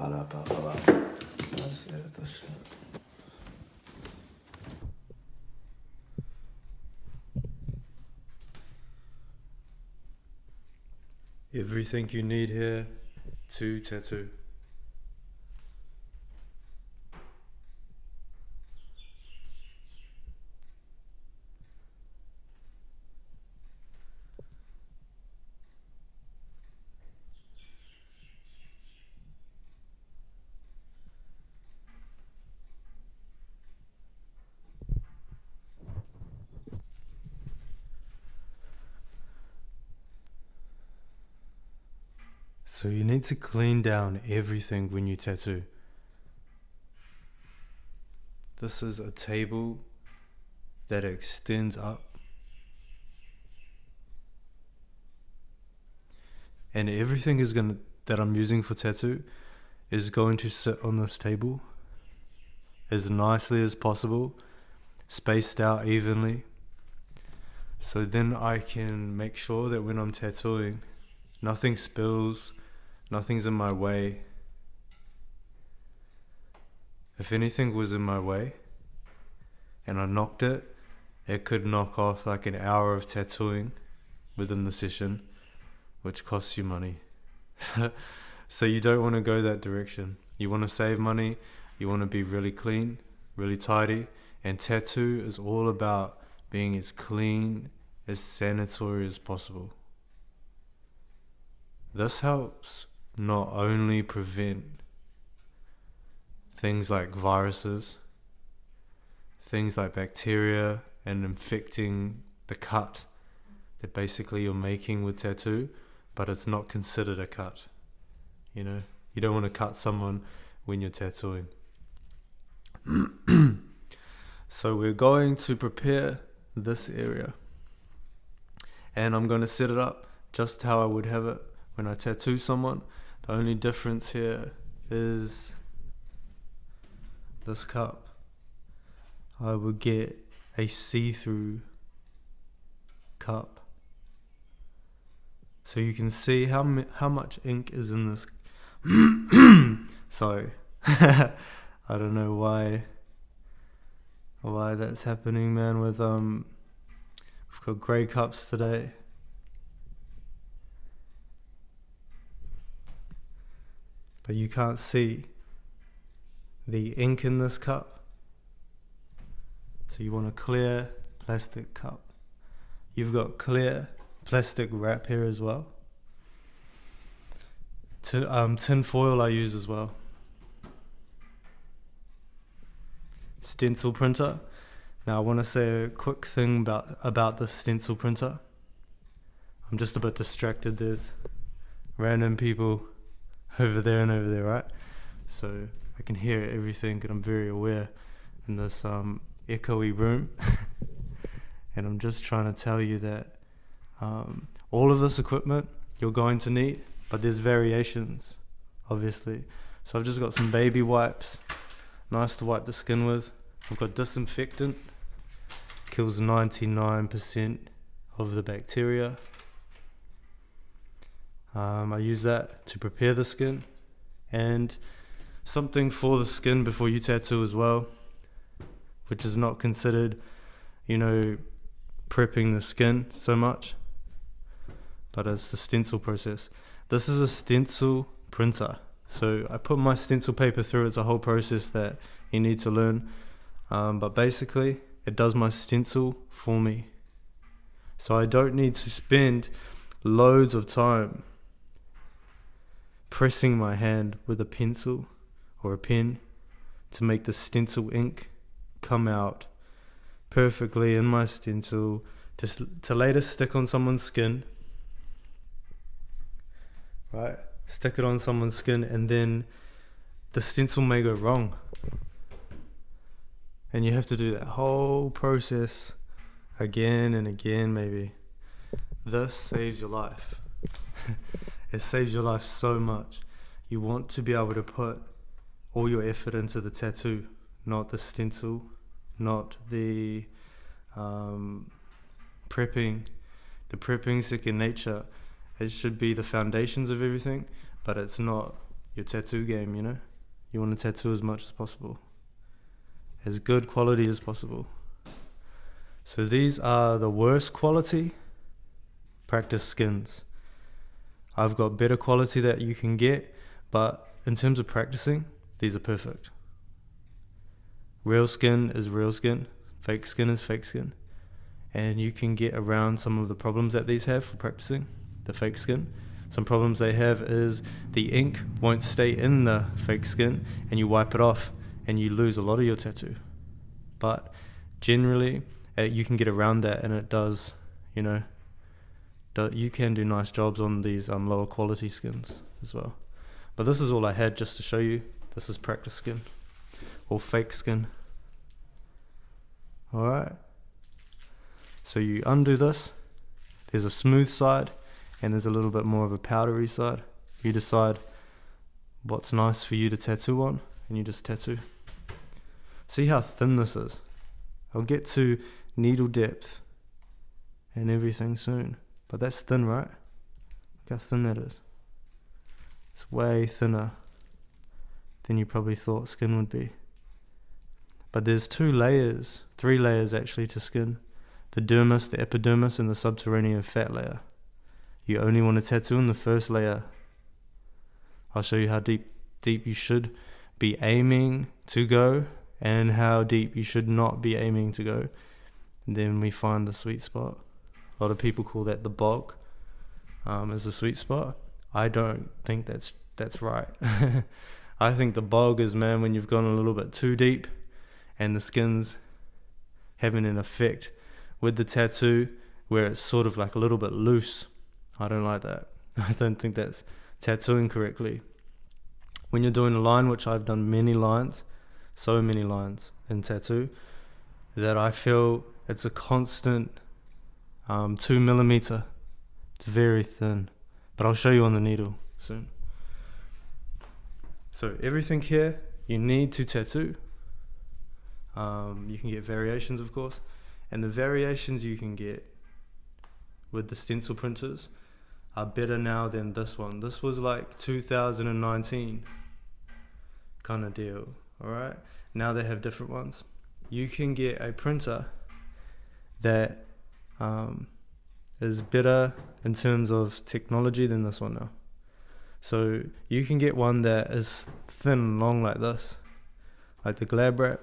I'll just edit this shit. Everything you need here to tattoo. So you need to clean down everything when you tattoo. This is a table that extends up. And everything that I'm using for tattoo is going to sit on this table as nicely as possible, spaced out evenly. So then I can make sure that when I'm tattooing, nothing spills, nothing's in my way. If anything was in my way and I knocked it, it could knock off like an hour of tattooing within the session, which costs you money. So you don't want to go that direction. You want to save money, you want to be really clean, really tidy, and tattoo is all about being as clean, as sanitary as possible. This helps not only prevent things like viruses, things like bacteria, and infecting the cut that basically you're making with tattoo, but it's not considered a cut. You know, you don't want to cut someone when you're tattooing. So we're going to prepare this area, and I'm going to set it up just how I would have it when I tattoo someone. The only difference here is this cup. I would get a see-through cup, so you can see how much ink is in this. Sorry, I don't know why that's happening, man. With we've got grey cups today. But you can't see the ink in this cup. So you want a clear plastic cup. You've got clear plastic wrap here as well. Tin foil I use as well. Stencil printer. Now I want to say a quick thing about the stencil printer. I'm just a bit distracted. There's random people over there and over there, right? So I can hear everything, and I'm very aware in this echoey room. And I'm just trying to tell you that all of this equipment you're going to need, but there's variations, obviously. So I've just got some baby wipes, nice to wipe the skin with. I've got disinfectant, kills 99% of the bacteria. I use that to prepare the skin, and something for the skin before you tattoo as well, which is not considered, prepping the skin so much, but it's the stencil process. This is a stencil printer, so I put my stencil paper through. It's a whole process that you need to learn, but basically it does my stencil for me, so I don't need to spend loads of time pressing my hand with a pencil or a pen to make the stencil ink come out perfectly in my stencil, just to later stick on someone's skin, right? Stick it on someone's skin, and then the stencil may go wrong, and you have to do that whole process again and again. Maybe this saves your life. It saves your life so much. You want to be able to put all your effort into the tattoo, not the stencil, not the prepping. The prepping second nature. It should be the foundations of everything, but it's not your tattoo game, you know? You want to tattoo as much as possible, as good quality as possible. So these are the worst quality practice skins. I've got better quality that you can get, but in terms of practicing, these are perfect. Real skin is real skin, fake skin is fake skin. And you can get around some of the problems that these have for practicing the fake skin. Some problems they have is the ink won't stay in the fake skin and you wipe it off and you lose a lot of your tattoo. But generally, you can get around that, and it does, you know, you can do nice jobs on these lower quality skins as well. But this is all I had just to show you. This is practice skin or fake skin. Alright, so you undo this. There's a smooth side and there's a little bit more of a powdery side. You decide what's nice for you to tattoo on and you just tattoo. See how thin this is. I'll get to needle depth and everything soon, but that's thin, right? Look how thin that is. It's way thinner than you probably thought skin would be. But there's 3 layers actually to skin. The dermis, the epidermis, and the subterranean fat layer. You only want to tattoo in the first layer. I'll show you how deep you should be aiming to go and how deep you should not be aiming to go. And then we find the sweet spot. A lot of people call that the bog, as the sweet spot. I don't think that's right. I think the bog is, man, when you've gone a little bit too deep and the skin's having an effect with the tattoo where it's sort of like a little bit loose. I don't like that. I don't think that's tattooing correctly. When you're doing a line, which I've done many lines, so many lines in tattoo, that I feel it's a constant 2mm. It's very thin, but I'll show you on the needle soon. So everything here you need to tattoo. You can get variations, of course, and the variations you can get with the stencil printers are better now than this one. This was like 2019 kind of deal, alright? Now they have different ones. You can get a printer that is better in terms of technology than this one now. So you can get one that is thin and long like this, like the Glad Wrap,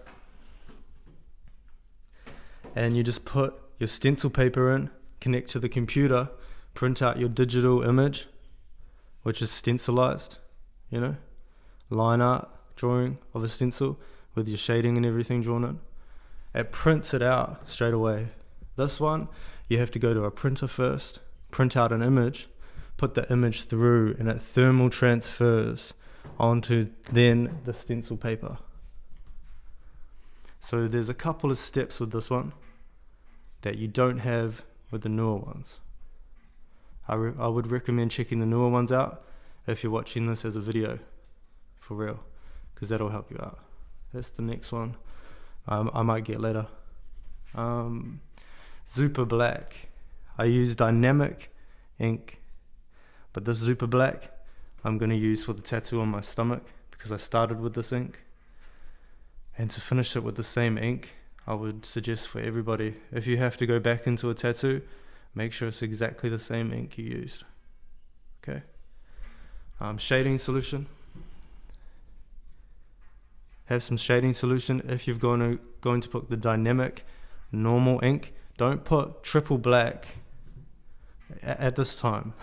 and you just put your stencil paper in, connect to the computer, print out your digital image, which is stencilized, you know, line art drawing of a stencil with your shading and everything drawn in. It prints it out straight away. This one, you have to go to a printer first, print out an image, put the image through, and it thermal transfers onto then the stencil paper. So there's a couple of steps with this one that you don't have with the newer ones. I would recommend checking the newer ones out if you're watching this as a video, for real, because that'll help you out. That's the next one I might get later. Super Black. I use dynamic ink, but this Super Black I'm going to use for the tattoo on my stomach because I started with this ink. And to finish it with the same ink, I would suggest for everybody, if you have to go back into a tattoo, make sure it's exactly the same ink you used. Okay. Shading solution. Have some shading solution. If you're going to put the dynamic normal ink, don't put triple black at this time.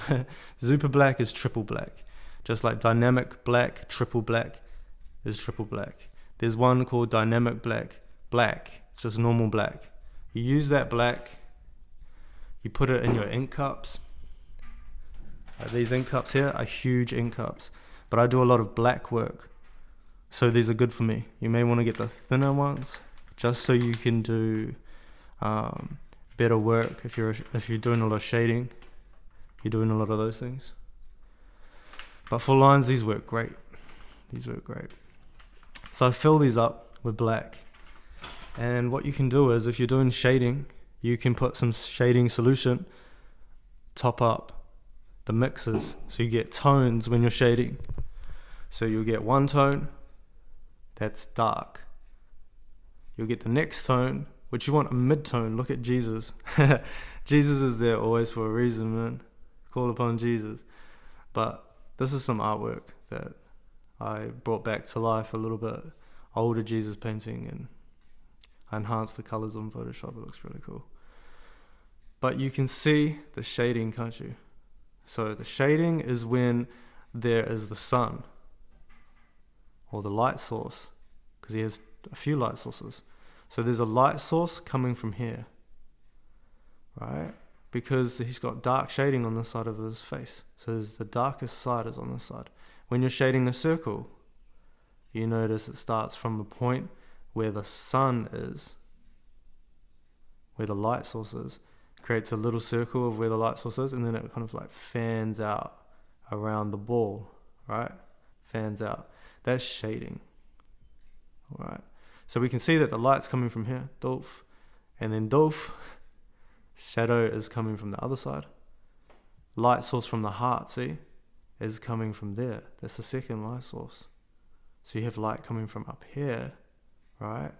Super Black is triple black. Just like dynamic black, triple black is triple black. There's one called dynamic black. It's just normal black. You use that black, you put it in your ink cups. These ink cups here are huge ink cups, but I do a lot of black work, so these are good for me. You may want to get the thinner ones, just so you can do better work. If you're doing a lot of shading, you're doing a lot of those things. But for lines, these work great. So I fill these up with black. And what you can do is, if you're doing shading, you can put some shading solution, top up the mixes, so you get tones when you're shading. So you'll get one tone that's dark. You'll get the next tone, which you want a mid-tone. Look at Jesus. Jesus is there always for a reason, man. Call upon Jesus. But this is some artwork that I brought back to life a little bit. Older Jesus painting, and I enhanced the colors on Photoshop. It looks really cool. But you can see the shading, can't you? So the shading is when there is the sun or the light source, because he has a few light sources. So there's a light source coming from here, right? Because he's got dark shading on the side of his face. So the darkest side is on this side. When you're shading the circle, you notice it starts from the point where the sun is, where the light source is, creates a little circle of where the light source is, and then it kind of like fans out around the ball, right? Fans out. That's shading. All right. So we can see that the light's coming from here, dolf, and then dolf, shadow is coming from the other side. Light source from the heart, see, is coming from there. That's the second light source. So you have light coming from up here, right?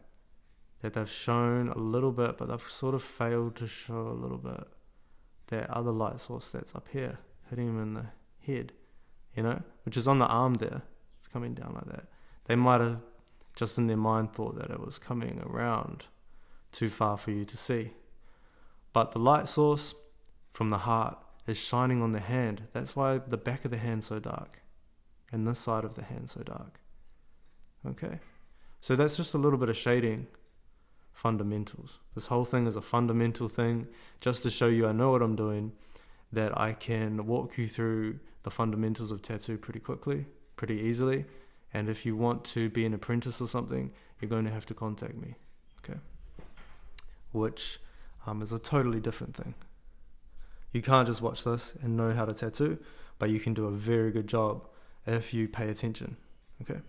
That they've shown a little bit, but they've sort of failed to show a little bit. That other light source that's up here, hitting him in the head, you know, which is on the arm there. It's coming down like that. They might have just in their mind thought that it was coming around too far for you to see. But the light source from the heart is shining on the hand. That's why the back of the hand's so dark and this side of the hand so dark. Okay, so that's just a little bit of shading fundamentals. This whole thing is a fundamental thing, just to show you I know what I'm doing, that I can walk you through the fundamentals of tattoo pretty quickly, pretty easily. And if you want to be an apprentice or something, you're going to have to contact me, okay? Which is a totally different thing. You can't just watch this and know how to tattoo, but you can do a very good job if you pay attention, okay?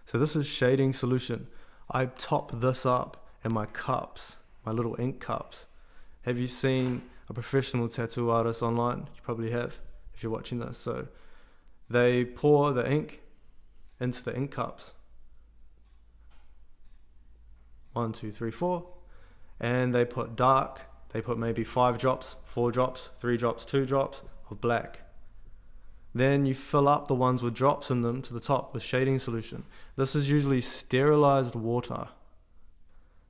So this is shading solution. I top this up in my cups, my little ink cups. Have you seen a professional tattoo artist online? You probably have if you're watching this. So they pour the ink into the ink cups. 1, 2, 3, 4. And they put dark, they put maybe 5 drops, 4 drops, 3 drops, 2 drops of black. Then you fill up the ones with drops in them to the top with shading solution. This is usually sterilized water.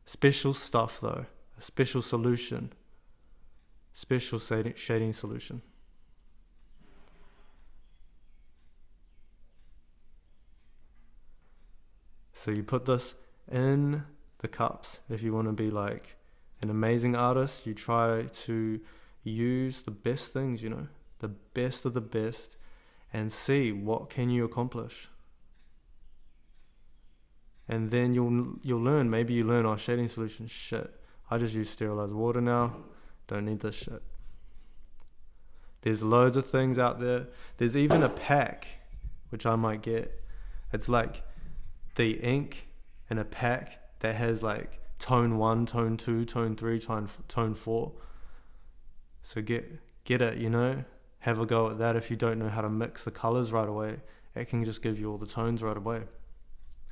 Special stuff though, a special solution. Special shading solution. So you put this in the cups. If you want to be like an amazing artist, you try to use the best things, you know, the best of the best, and see what can you accomplish. And then you'll learn. Maybe you learn, oh, shading solution, shit, I just use sterilized water now, don't need this shit. There's loads of things out there. There's even a pack which I might get. It's like the ink in a pack that has like tone 1, tone 2, tone 3, tone 4. So get it, you know, have a go at that. If you don't know how to mix the colors right away, it can just give you all the tones right away.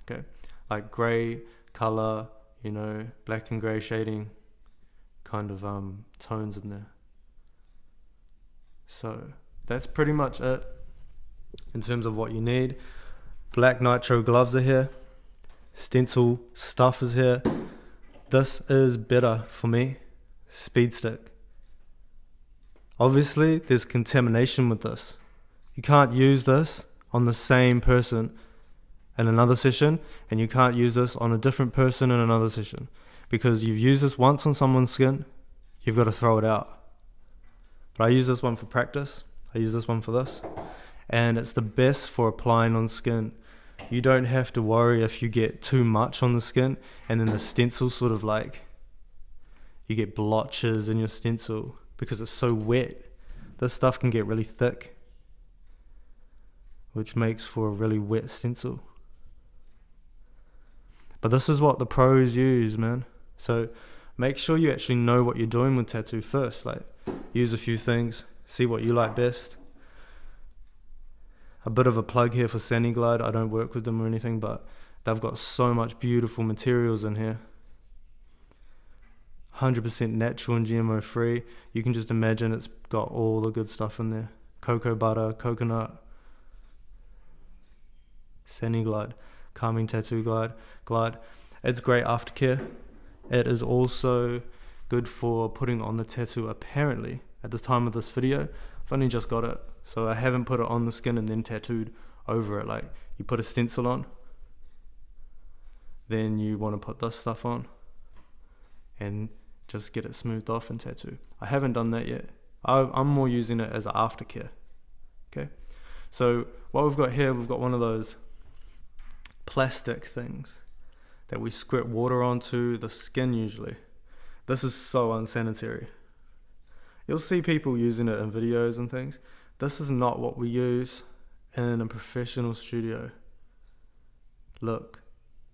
Okay, like gray color, you know, black and gray shading kind of tones in there. So that's pretty much it in terms of what you need. Black nitro gloves are here. Stencil stuff is here. This is better for me. Speed stick. Obviously, there's contamination with this. You can't use this on the same person in another session, and you can't use this on a different person in another session, because you've used this once on someone's skin, you've got to throw it out. But I use this one for practice. I use this one for this, and it's the best for applying on skin. You don't have to worry if you get too much on the skin, and then the stencil sort of like, you get blotches in your stencil because it's so wet. This stuff can get really thick, which makes for a really wet stencil. But this is what the pros use, man. So make sure you actually know what you're doing with tattoo first. Like, use a few things, see what you like best. A bit of a plug here for Glide. I don't work with them or anything, but they've got so much beautiful materials in here. 100% natural and GMO free. You can just imagine it's got all the good stuff in there. Cocoa butter, coconut, Glide, calming tattoo glide. It's great aftercare. It is also good for putting on the tattoo. Apparently, at the time of this video, I've only just got it, so I haven't put it on the skin and then tattooed over it. Like, you put a stencil on, then you want to put this stuff on and just get it smoothed off and tattoo. I haven't done that yet. I'm more using it as an aftercare. Okay, so what we've got here, we've got one of those plastic things that we squirt water onto the skin usually. This is so unsanitary. You'll see people using it in videos and things. This is not what we use in a professional studio. Look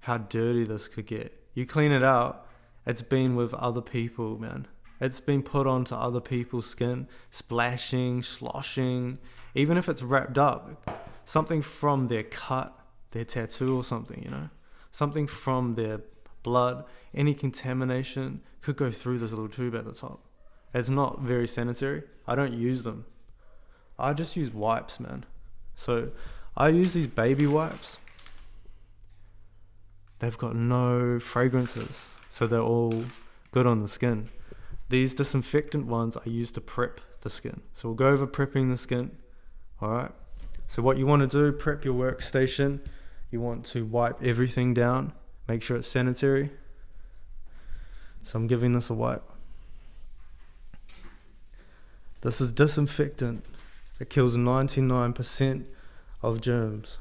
how dirty this could get. You clean it out, it's been with other people, man. It's been put onto other people's skin, splashing, sloshing, even if it's wrapped up. Something from their cut, their tattoo or something, you know? Something from their blood, any contamination could go through this little tube at the top. It's not very sanitary. I don't use them. I just use wipes, man. So I use these baby wipes. They've got no fragrances, so they're all good on the skin. These disinfectant ones I use to prep the skin. So we'll go over prepping the skin. Alright. So what you want to do, prep your workstation. You want to wipe everything down. Make sure it's sanitary. So I'm giving this a wipe. This is disinfectant. It kills 99% of germs.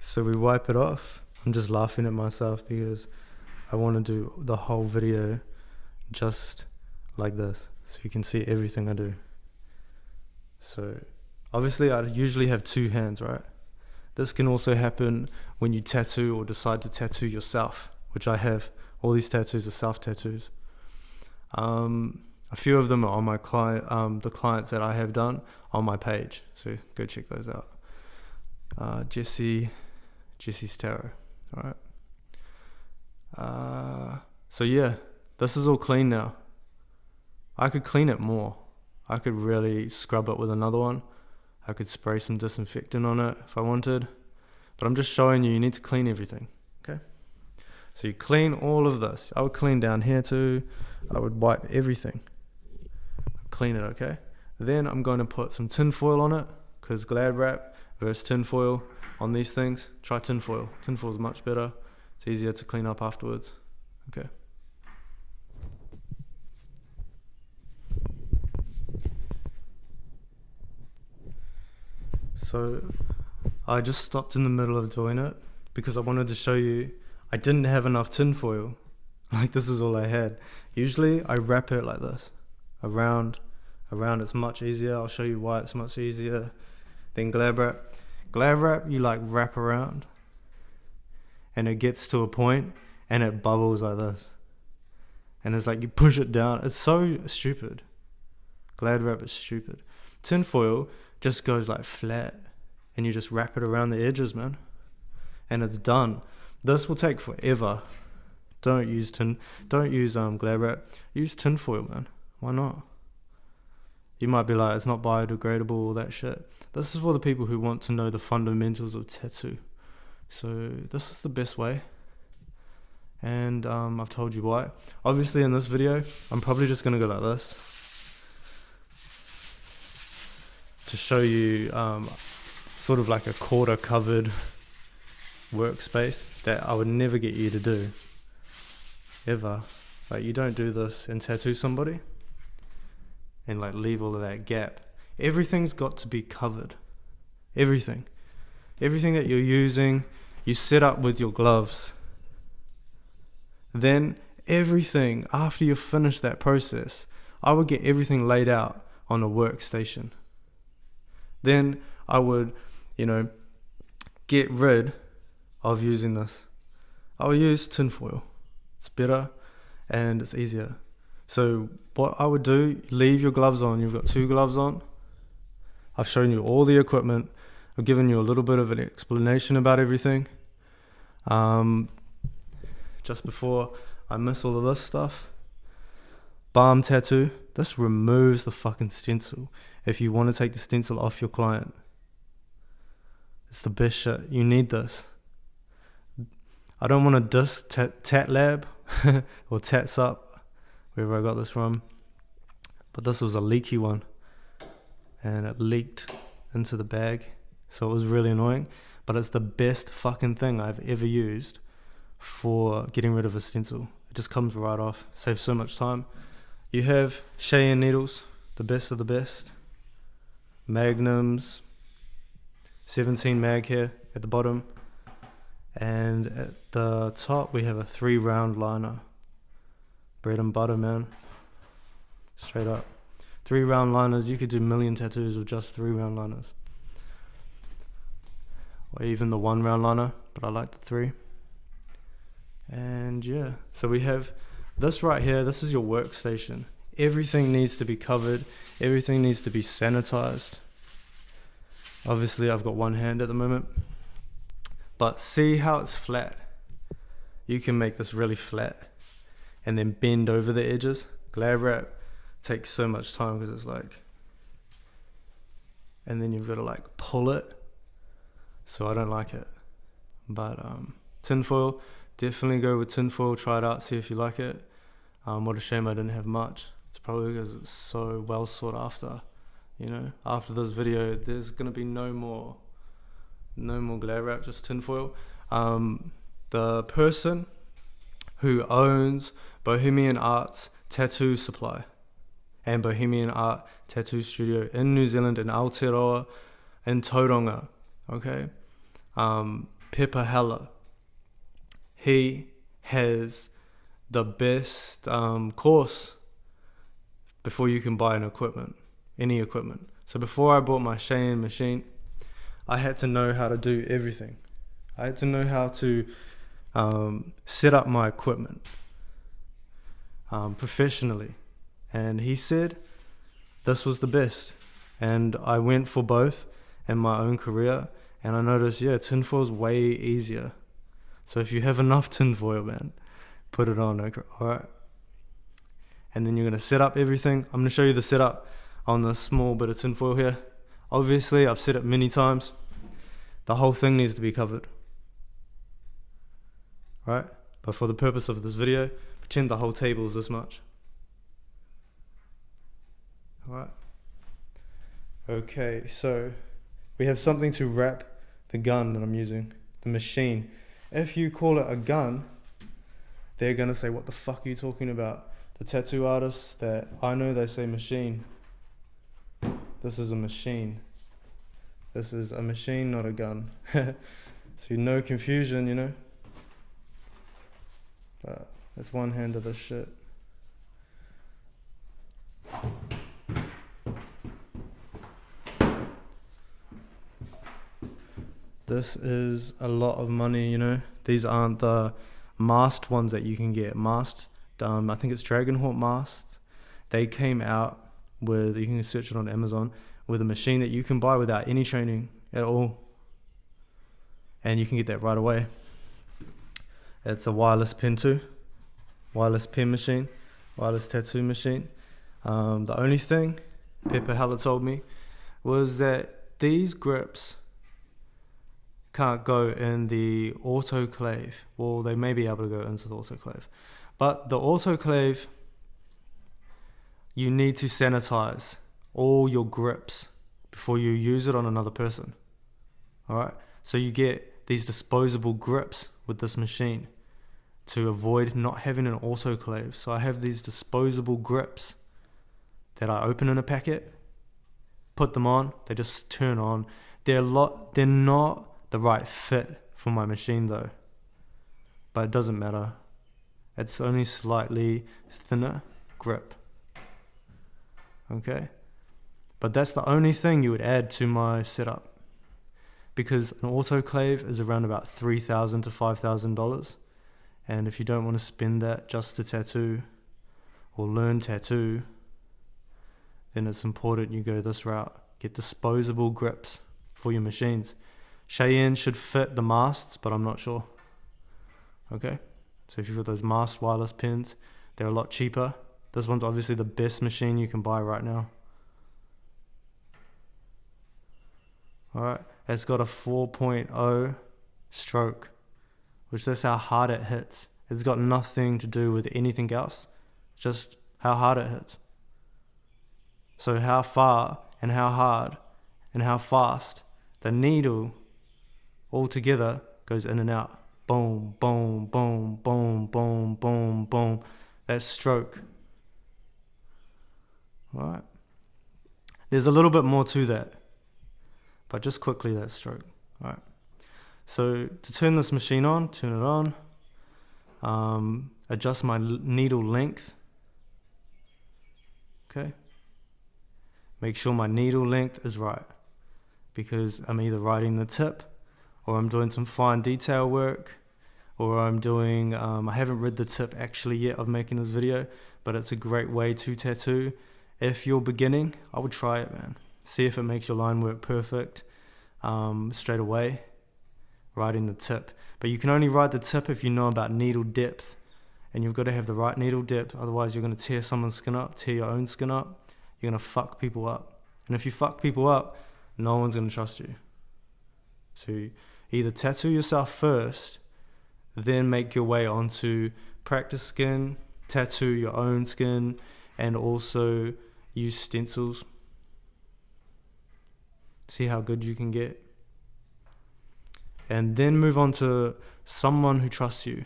So we wipe it off. I'm just laughing at myself because I want to do the whole video just like this, so you can see everything I do. So obviously I usually have two hands, right? This can also happen when you tattoo or decide to tattoo yourself, which I have. All these tattoos are self tattoos. A few of them are on my client, the clients that I have done on my page, so go check those out. Jesse's Tarot. Alright. So yeah, this is all clean now. I could clean it more. I could really scrub it with another one. I could spray some disinfectant on it if I wanted. But I'm just showing you need to clean everything. Okay? So you clean all of this. I would clean down here too. I would wipe everything. Clean it, okay? Then I'm going to put some tin foil on it, because Glad wrap versus tin foil on these things. Try tin foil. Tin foil is much better. It's easier to clean up afterwards. Okay. So I just stopped in the middle of doing it because I wanted to show you I didn't have enough tin foil. Like, this is all I had. Usually I wrap it like this. Around it's much easier. I'll show you why it's much easier than Glad wrap. Glad wrap, you like wrap around and it gets to a point and it bubbles like this. And it's like you push it down. It's so stupid. Glad wrap is stupid. Tin foil just goes like flat and you just wrap it around the edges, man. And it's done. This will take forever. Don't use Glad wrap. Use tin foil, man. Why not? You might be like, it's not biodegradable, all that shit. This is for the people who want to know the fundamentals of tattoo. So this is the best way. And I've told you why. Obviously in this video, I'm probably just going to go like this. To show you sort of like a quarter covered workspace that I would never get you to do. Ever. Like, you don't do this and tattoo somebody and like leave all of that gap. Everything's got to be covered. Everything that you're using, you set up with your gloves. Then everything, after you finish that process, I would get everything laid out on a workstation. Then I would, get rid of using this. I would use tin foil. It's better and it's easier. So what I would do, leave your gloves on. You've got 2 gloves on. I've shown you all the equipment. I've given you a little bit of an explanation about everything. Just before I miss all of this stuff, balm tattoo. This removes the fucking stencil if you want to take the stencil off your client. It's the best shit. You need this. I don't want to diss Tat Lab or Tats Up, wherever I got this from, but this was a leaky one and it leaked into the bag, so it was really annoying. But it's the best fucking thing I've ever used for getting rid of a stencil. It just comes right off, saves so much time. You have Cheyenne needles, the best of the best. Magnums, 17 mag here at the bottom. And at the top we have a 3-round liner. Bread and butter, man. Straight up. 3-round liners, you could do a million tattoos with just 3-round liners. Or even the 1-round liner, but I like the 3. And yeah, so we have this right here. This is your workstation. Everything needs to be covered. Everything needs to be sanitized. Obviously, I've got one hand at the moment. But see how it's flat? You can make this really flat and then bend over the edges. Glad wrap takes so much time because it's like, and then you've got to like pull it. So I don't like it. But tinfoil, definitely go with tinfoil. Try it out, see if you like it. What a shame I didn't have much. It's probably because it's so well sought after. You know, after this video, there's gonna be no more glare wrap, just tinfoil. The person who owns Bohemian Arts Tattoo Supply and Bohemian Art Tattoo Studio in New Zealand, in Aotearoa, in Tauranga, okay? Pepper Heller. He has the best course before you can buy any equipment. So before I bought my Cheyenne machine, I had to know how to do everything. I had to know how to set up my equipment professionally. And he said this was the best. And I went for both in my own career. And I noticed, yeah, tinfoil is way easier. So if you have enough tinfoil, man, put it on, okay? All right. And then you're going to set up everything. I'm going to show you the setup on this small bit of tinfoil here. Obviously, I've said it many times. The whole thing needs to be covered. Right? But for the purpose of this video, pretend the whole table is this much. Alright. Okay, so we have something to wrap the gun that I'm using, the machine. If you call it a gun, they're going to say, what the fuck are you talking about? The tattoo artists that I know, they say machine. This is a machine. This is a machine, not a gun. So no confusion, you know. But that's one hand of this shit. This is a lot of money, you know. These aren't the masked ones that you can get. Masked, I think it's Dragonhawk masked. They came out with, you can search it on Amazon, with a machine that you can buy without any training at all. And you can get that right away. It's a wireless pen too. Wireless pen machine. Wireless tattoo machine. The only thing Pepper Heller told me was that these grips can't go in the autoclave. Well, they may be able to go into the autoclave. But the autoclave, you need to sanitize all your grips before you use it on another person. Alright? So you get these disposable grips with this machine to avoid not having an autoclave. So I have these disposable grips that I open in a packet, put them on, they just turn on. They're not the right fit for my machine though, but it doesn't matter. It's only slightly thinner grip. Okay, but that's the only thing you would add to my setup, because an autoclave is around about $3,000 to $5,000, and if you don't want to spend that just to tattoo or learn tattoo, then it's important you go this route. Get disposable grips for your machines. Cheyenne should fit the masts, but I'm not sure. Okay, so if you've got those mast wireless pens, they're a lot cheaper. This one's obviously the best machine you can buy right now. Alright, it's got a 4.0 stroke, which is how hard it hits. It's got nothing to do with anything else, just how hard it hits. So how far and how hard and how fast the needle all together goes in and out. Boom, boom, boom, boom, boom, boom, boom. That's stroke. Alright. There's a little bit more to that, but just quickly, that's stroke. Alright. So to turn this machine on, turn it on. Adjust my needle length. Okay. Make sure my needle length is right, because I'm either writing the tip, or I'm doing some fine detail work, or I'm doing, I haven't read the tip actually yet of making this video, but it's a great way to tattoo. If you're beginning, I would try it, man. See if it makes your line work perfect straight away, writing the tip. But you can only write the tip if you know about needle depth, and you've got to have the right needle depth, otherwise you're going to tear someone's skin up, tear your own skin up, you're going to fuck people up. And if you fuck people up, no one's going to trust you. So either tattoo yourself first, then make your way onto practice skin, tattoo your own skin, and also use stencils. See how good you can get. And then move on to someone who trusts you.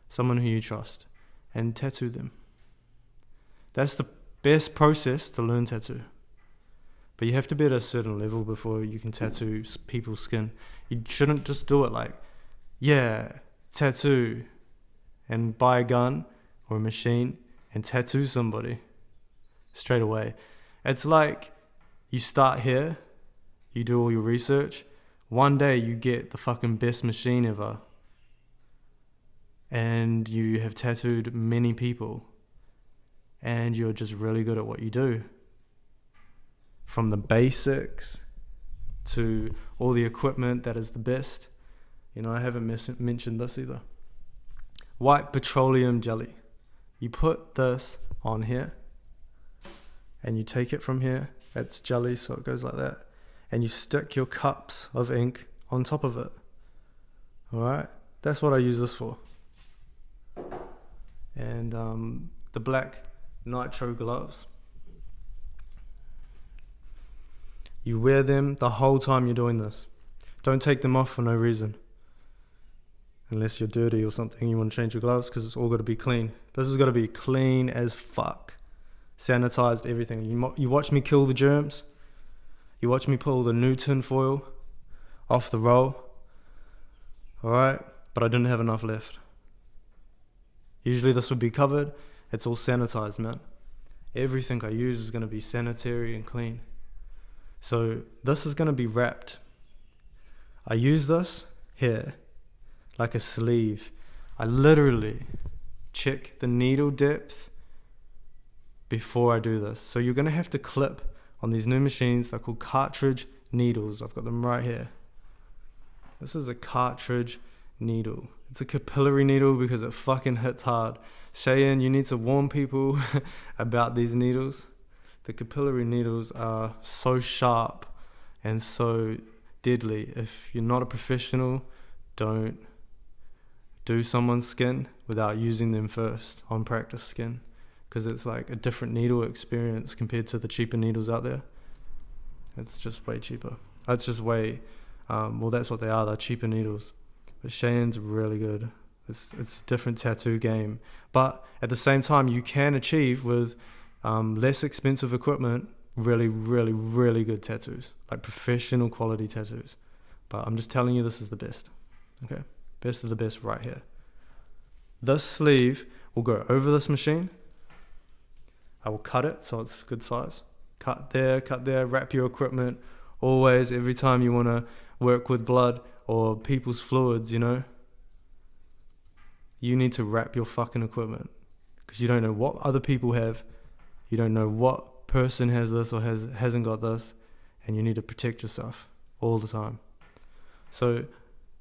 Someone who you trust. And tattoo them. That's the best process to learn tattoo. But you have to be at a certain level before you can tattoo people's skin. You shouldn't just do it like, yeah, tattoo, and buy a gun or a machine and tattoo somebody straight away. It's like you start here, you do all your research, one day you get the fucking best machine ever, and you have tattooed many people, and you're just really good at what you do. From the basics to all the equipment that is the best. You know, I haven't mentioned this either. White petroleum jelly. You put this on here, and you take it from here. It's jelly, so it goes like that. And you stick your cups of ink on top of it. Alright? That's what I use this for. And the black nitro gloves. You wear them the whole time you're doing this. Don't take them off for no reason. Unless you're dirty or something, you want to change your gloves, because it's all got to be clean. This has got to be clean as fuck. Sanitized, everything. You watch me kill the germs. You watch me pull the new tin foil off the roll. Alright? But I didn't have enough left. Usually this would be covered. It's all sanitized, man. Everything I use is going to be sanitary and clean. So this is going to be wrapped. I use this here like a sleeve. I literally check the needle depth before I do this. So you're going to have to clip on these new machines. They're called Cartridge Needles. I've got them right here. This is a Cartridge needle. It's a capillary needle because it fucking hits hard. Cheyenne, you need to warn people about these needles. The capillary needles are so sharp and so deadly. If you're not a professional, don't do someone's skin without using them first on practice skin, because it's like a different needle experience compared to the cheaper needles out there. It's just way cheaper. It's just way, well, that's what they are. They're cheaper needles. But Cheyenne's really good. It's a different tattoo game. But at the same time, you can achieve with less expensive equipment, really, really, really good tattoos, like professional quality tattoos. But I'm just telling you, this is the best. Okay, best of the best right here. This sleeve will go over this machine. I will cut it so it's good size. Cut there, wrap your equipment. Always, every time you want to work with blood or people's fluids, you know, you need to wrap your fucking equipment, because you don't know what other people have. You don't know what person has this or hasn't got this, and you need to protect yourself all the time. So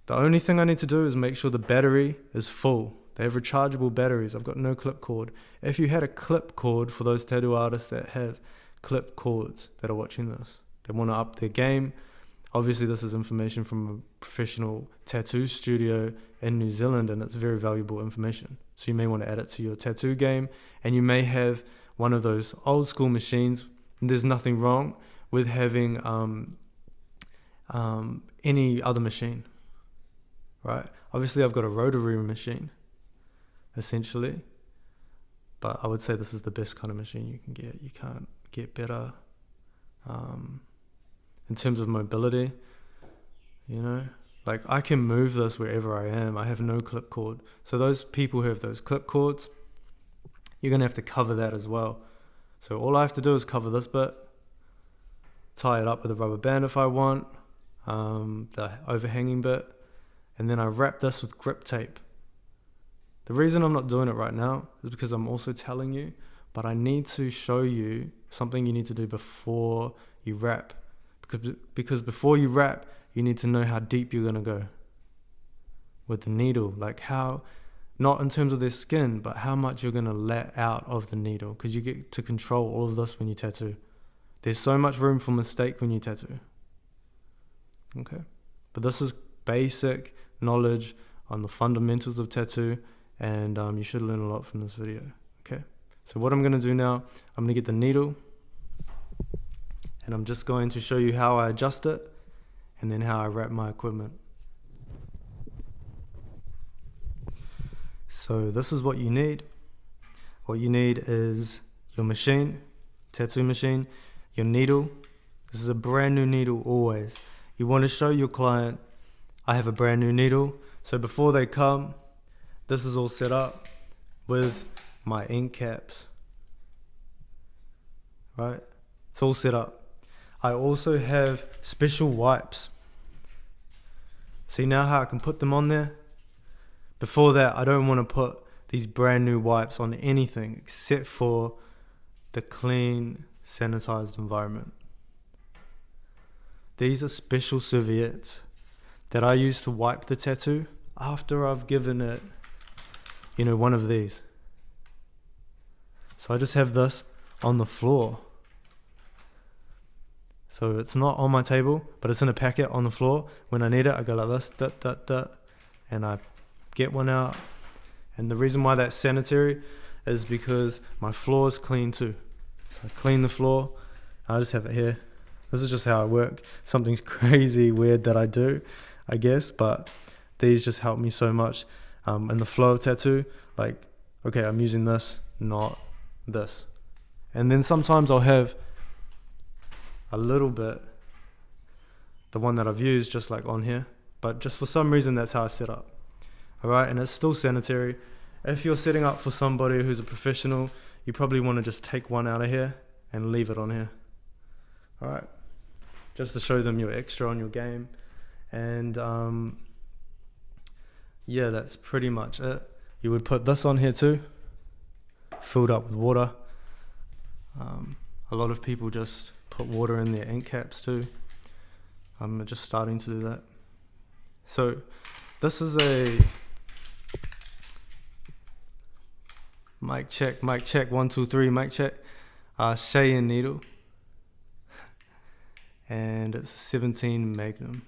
the only thing I need to do is make sure the battery is full. They have rechargeable batteries. I've got no clip cord. If you had a clip cord, for those tattoo artists that have clip cords that are watching this, they want to up their game. Obviously, this is information from a professional tattoo studio in New Zealand, and it's very valuable information. So you may want to add it to your tattoo game, and you may have one of those old school machines. And there's nothing wrong with having any other machine, right? Obviously, I've got a rotary machine, essentially, but I would say this is the best kind of machine you can get. You can't get better. In terms of mobility, you know, like I can move this wherever I am. I have no clip cord. So those people who have those clip cords, you're going to have to cover that as well. So all I have to do is cover this bit, tie it up with a rubber band if I want, the overhanging bit, and then I wrap this with grip tape. The reason I'm not doing it right now is because I'm also telling you, but I need to show you something you need to do before you wrap. Because before you wrap, you need to know how deep you're going to go with the needle. Like how, not in terms of their skin, but how much you're going to let out of the needle. Because you get to control all of this when you tattoo. There's so much room for mistake when you tattoo. Okay? But this is basic knowledge on the fundamentals of tattoo. And you should learn a lot from this video. Okay? So what I'm going to do now, I'm going to get the needle. And I'm just going to show you how I adjust it and then how I wrap my equipment. So this is what you need. What you need is your machine, tattoo machine, your needle. This is a brand new needle always. You want to show your client, I have a brand new needle. So before they come, this is all set up with my ink caps. Right? It's all set up. I also have special wipes. See now how I can put them on there? Before that, I don't want to put these brand new wipes on anything except for the clean, sanitized environment. These are special serviettes that I use to wipe the tattoo after I've given it, one of these. So I just have this on the floor. So it's not on my table, but it's in a packet on the floor. When I need it, I go like this, and I get one out. And the reason why that's sanitary is because my floor is clean too. So I clean the floor. I just have it here. This is just how I work. Something's crazy weird that I do, I guess, but these just help me so much in the flow of tattoo. Like, okay, I'm using this, not this. And then sometimes I'll have a little bit, the one that I've used just like on here, but just for some reason that's how I set up. Alright, and it's still sanitary. If you're setting up for somebody who's a professional, you probably want to just take one out of here and leave it on here. Alright, just to show them you're extra on your game. And yeah, that's pretty much it. You would put this on here too, filled up with water. A lot of people just put water in their ink caps too. I'm just starting to do that. So this is a mic check, 1, 2, 3, mic check. Cheyenne needle. And it's a 17 Magnum.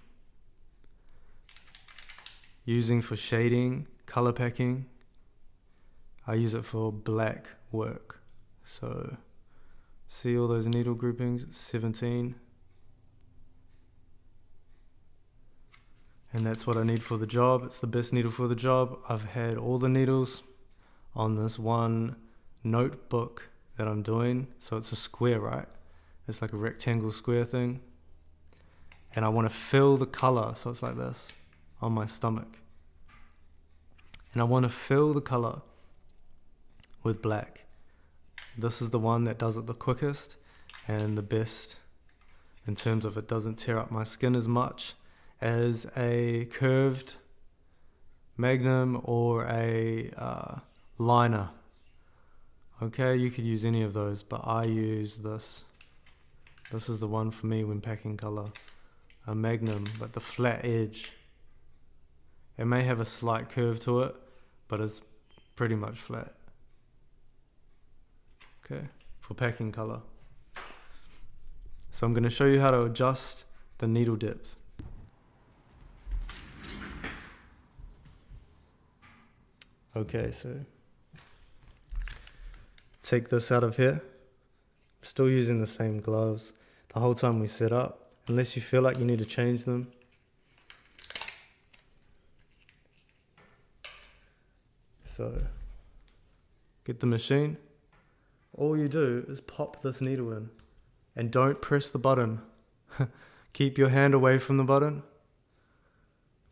Using for shading, color packing. I use it for black work. So see all those needle groupings? It's 17. And that's what I need for the job. It's the best needle for the job. I've had all the needles on this one notebook that I'm doing. So it's a square, right? It's like a rectangle square thing. And I want to fill the color, so it's like this, on my stomach. And I want to fill the color with black. This is the one that does it the quickest and the best in terms of it doesn't tear up my skin as much as a curved Magnum or a liner Okay, you could use any of those, but I use this. This is the one for me when packing color. A Magnum, but the flat edge. It may have a slight curve to it, but it's pretty much flat. Okay, for packing color. So I'm going to show you how to adjust the needle depth. Okay, so take this out of here. Still using the same gloves the whole time we set up, unless you feel like you need to change them. So get the machine. All you do is pop this needle in and don't press the button. Keep your hand away from the button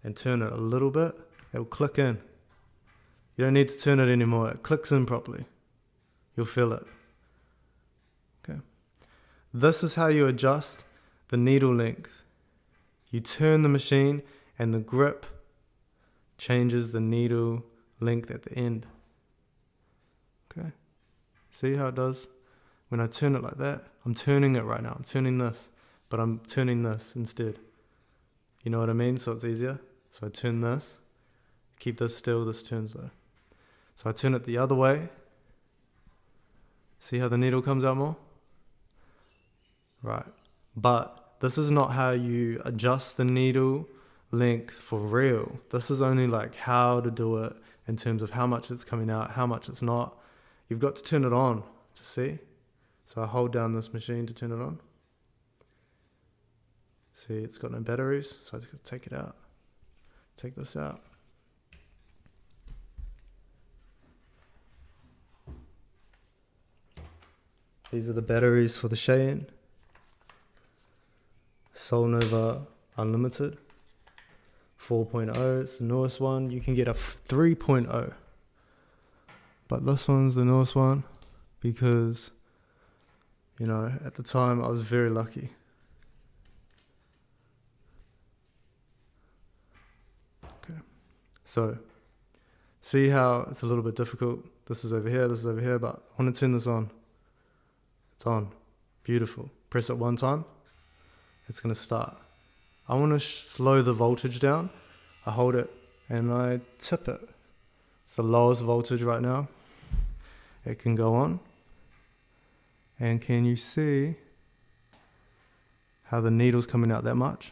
and turn it a little bit. It'll click in. You don't need to turn it anymore. It clicks in properly. You'll feel it. Okay. This is how you adjust the needle length. You turn the machine and the grip changes the needle length at the end. Okay. See how it does? When I turn it like that, I'm turning it right now. I'm turning this, but I'm turning this instead. You know what I mean? So it's easier. So I turn this, keep this still, this turns though. So I turn it the other way. See how the needle comes out more? Right. But this is not how you adjust the needle length for real. This is only like how to do it in terms of how much it's coming out, how much it's not. You've got to turn it on to see. So I hold down this machine to turn it on. See, it's got no batteries, so I just got to take it out. Take this out. These are the batteries for the Cheyenne. Soul Nova Unlimited 4.0, it's the newest one. You can get a 3.0, but this one's the newest one because, you know, at the time I was very lucky. Okay, so see how it's a little bit difficult. This is over here, but I want to turn this on. It's on. Beautiful. Press it one time. It's going to start. I want to slow the voltage down. I hold it and I tip it. It's the lowest voltage right now. It can go on. And can you see how the needle's coming out that much?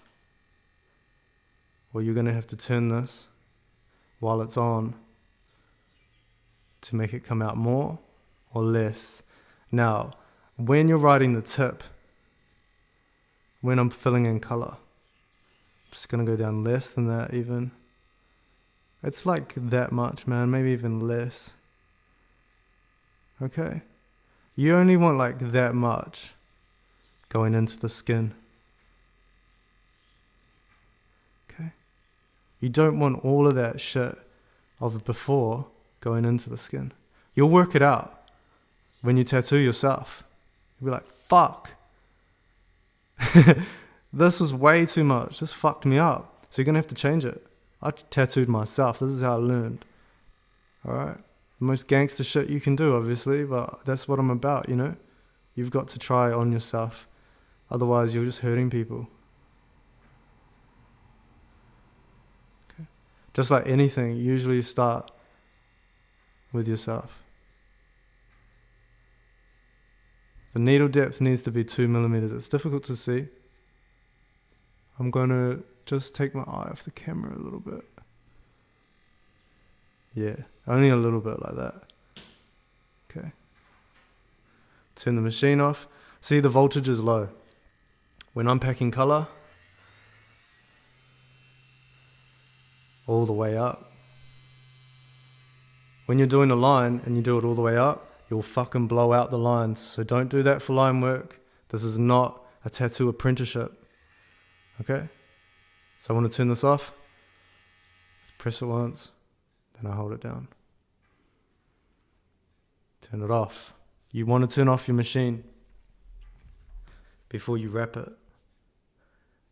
Well, you're going to have to turn this while it's on to make it come out more or less. Now, when you're writing the tip, when I'm filling in color, I'm just going to go down less than that even. It's like that much, man, maybe even less. Okay? You only want like that much going into the skin. Okay? You don't want all of that shit of before going into the skin. You'll work it out when you tattoo yourself. You'll be like, fuck. This was way too much. This fucked me up. So you're going to have to change it. I tattooed myself. This is how I learned. Alright? The most gangster shit you can do, obviously, but that's what I'm about, you know? You've got to try it on yourself. Otherwise, you're just hurting people. Okay. Just like anything, you usually start with yourself. The needle depth needs to be 2 millimeters. It's difficult to see. I'm going to just take my eye off the camera a little bit. Yeah, only a little bit like that. Okay. Turn the machine off. See, the voltage is low. When I'm packing color, all the way up. When you're doing a line and you do it all the way up, you'll fucking blow out the lines. So don't do that for line work. This is not a tattoo apprenticeship. Okay? So I want to turn this off. Press it once. Then I hold it down. Turn it off. You want to turn off your machine before you wrap it.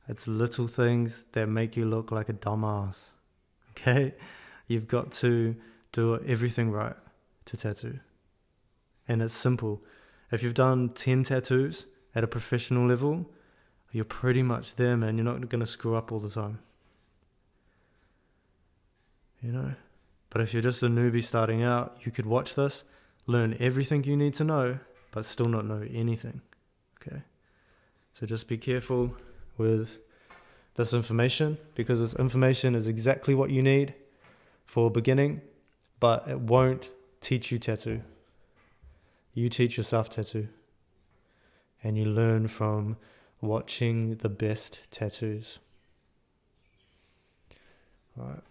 It's little things that make you look like a dumbass. Okay? You've got to do everything right to tattoo. and it's simple. If you've done 10 tattoos at a professional level, you're pretty much there, man. You're not going to screw up all the time. You know? But if you're just a newbie starting out, you could watch this, learn everything you need to know, but still not know anything. Okay? So just be careful with this information, because this information is exactly what you need for beginning, but it won't teach you tattoo. You teach yourself tattoo. And you learn from watching the best tattoos. Alright.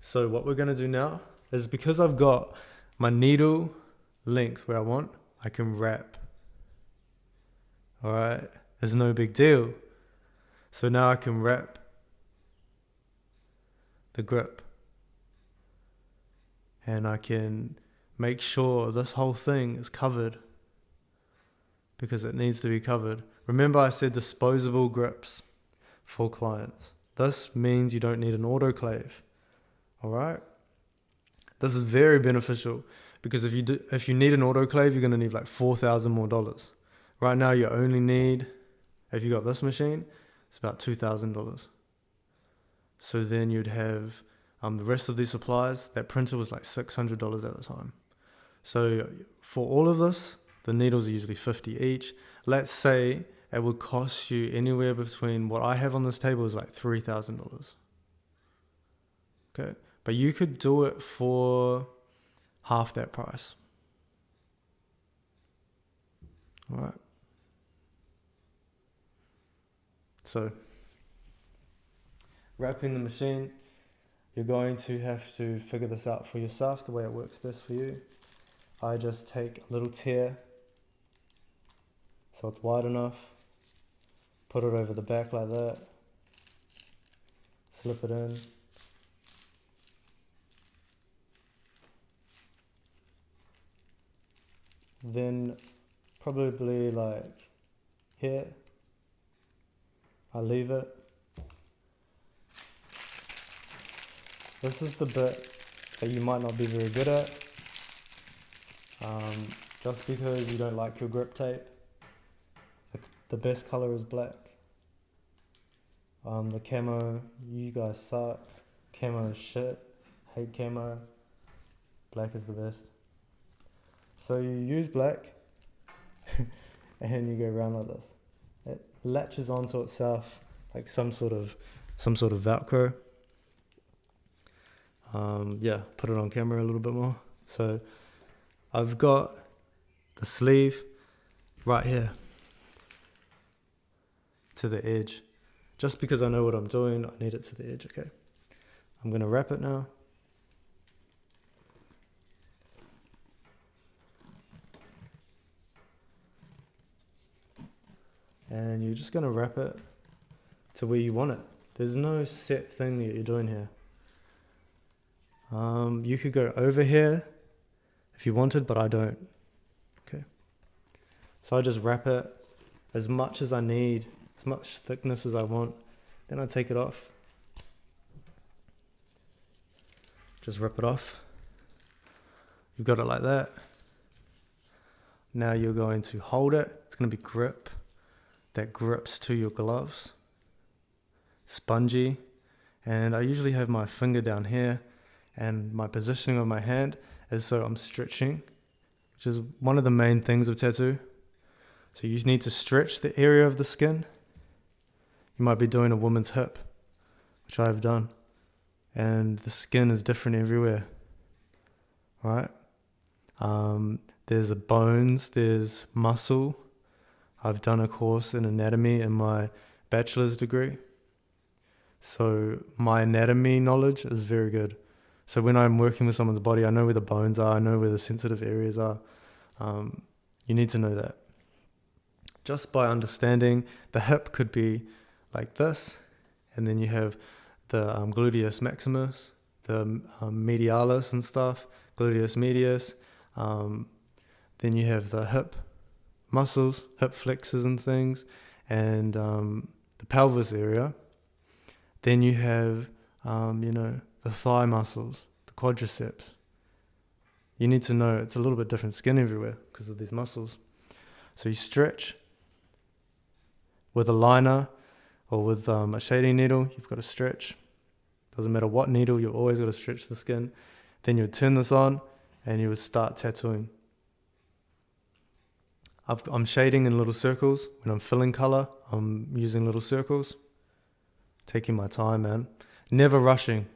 So what we're going to do now is, because I've got my needle length where I want, I can wrap. Alright. It's no big deal. So now I can wrap the grip. And I can make sure this whole thing is covered, because it needs to be covered. Remember, I said disposable grips for clients. This means you don't need an autoclave. Alright? This is very beneficial, because if you need an autoclave, you're going to need like $4,000 more. Right now you only need, if you got this machine, it's about $2,000. So then you'd have the rest of these supplies. That printer was like $600 at the time. So for all of this, the needles are usually $50 each. Let's say it would cost you anywhere between, what I have on this table is like $3,000. Okay, but you could do it for half that price. All right. So, wrapping the machine, you're going to have to figure this out for yourself, the way it works best for you. I just take a little tear, so it's wide enough, put it over the back like that, slip it in, then probably like here, I leave it. This is the bit that you might not be very good at, just because you don't like your grip tape. The best color is black. The camo, you guys suck. Camo is shit. Hate camo. Black is the best. So you use black and you go around like this. It latches onto itself like some sort of Velcro. Put it on camera a little bit more. So I've got the sleeve right here to the edge. Just because I know what I'm doing, I need it to the edge, okay? I'm gonna wrap it now. And you're just gonna wrap it to where you want it. There's no set thing that you're doing here. You could go over here if you wanted, but I don't. Okay. So I just wrap it as much as I need, as much thickness as I want. Then I take it off. Just rip it off. You've got it like that. Now you're going to hold it. It's going to be grip that grips to your gloves. Spongy. And I usually have my finger down here, and my positioning of my hand is so I'm stretching, which is one of the main things of tattoo. So you need to stretch the area of the skin. You might be doing a woman's hip, which I've done, and the skin is different everywhere. Right? There's bones, there's muscle. I've done a course in anatomy in my bachelor's degree. So my anatomy knowledge is very good. So when I'm working with someone's body, I know where the bones are, I know where the sensitive areas are. You need to know that. Just by understanding, the hip could be like this, and then you have the gluteus maximus, the medialis and stuff, gluteus medius. Then you have the hip muscles, hip flexors and things, and the pelvis area. Then you have, the thigh muscles, the quadriceps. you need to know it's a little bit different skin everywhere because of these muscles. So you stretch with a liner or with a shading needle. You've got to stretch. Doesn't matter what needle, you've always got to stretch the skin. Then you would turn this on and you would start tattooing. I'm shading in little circles. When I'm filling color, I'm using little circles. Taking my time, man. Never rushing.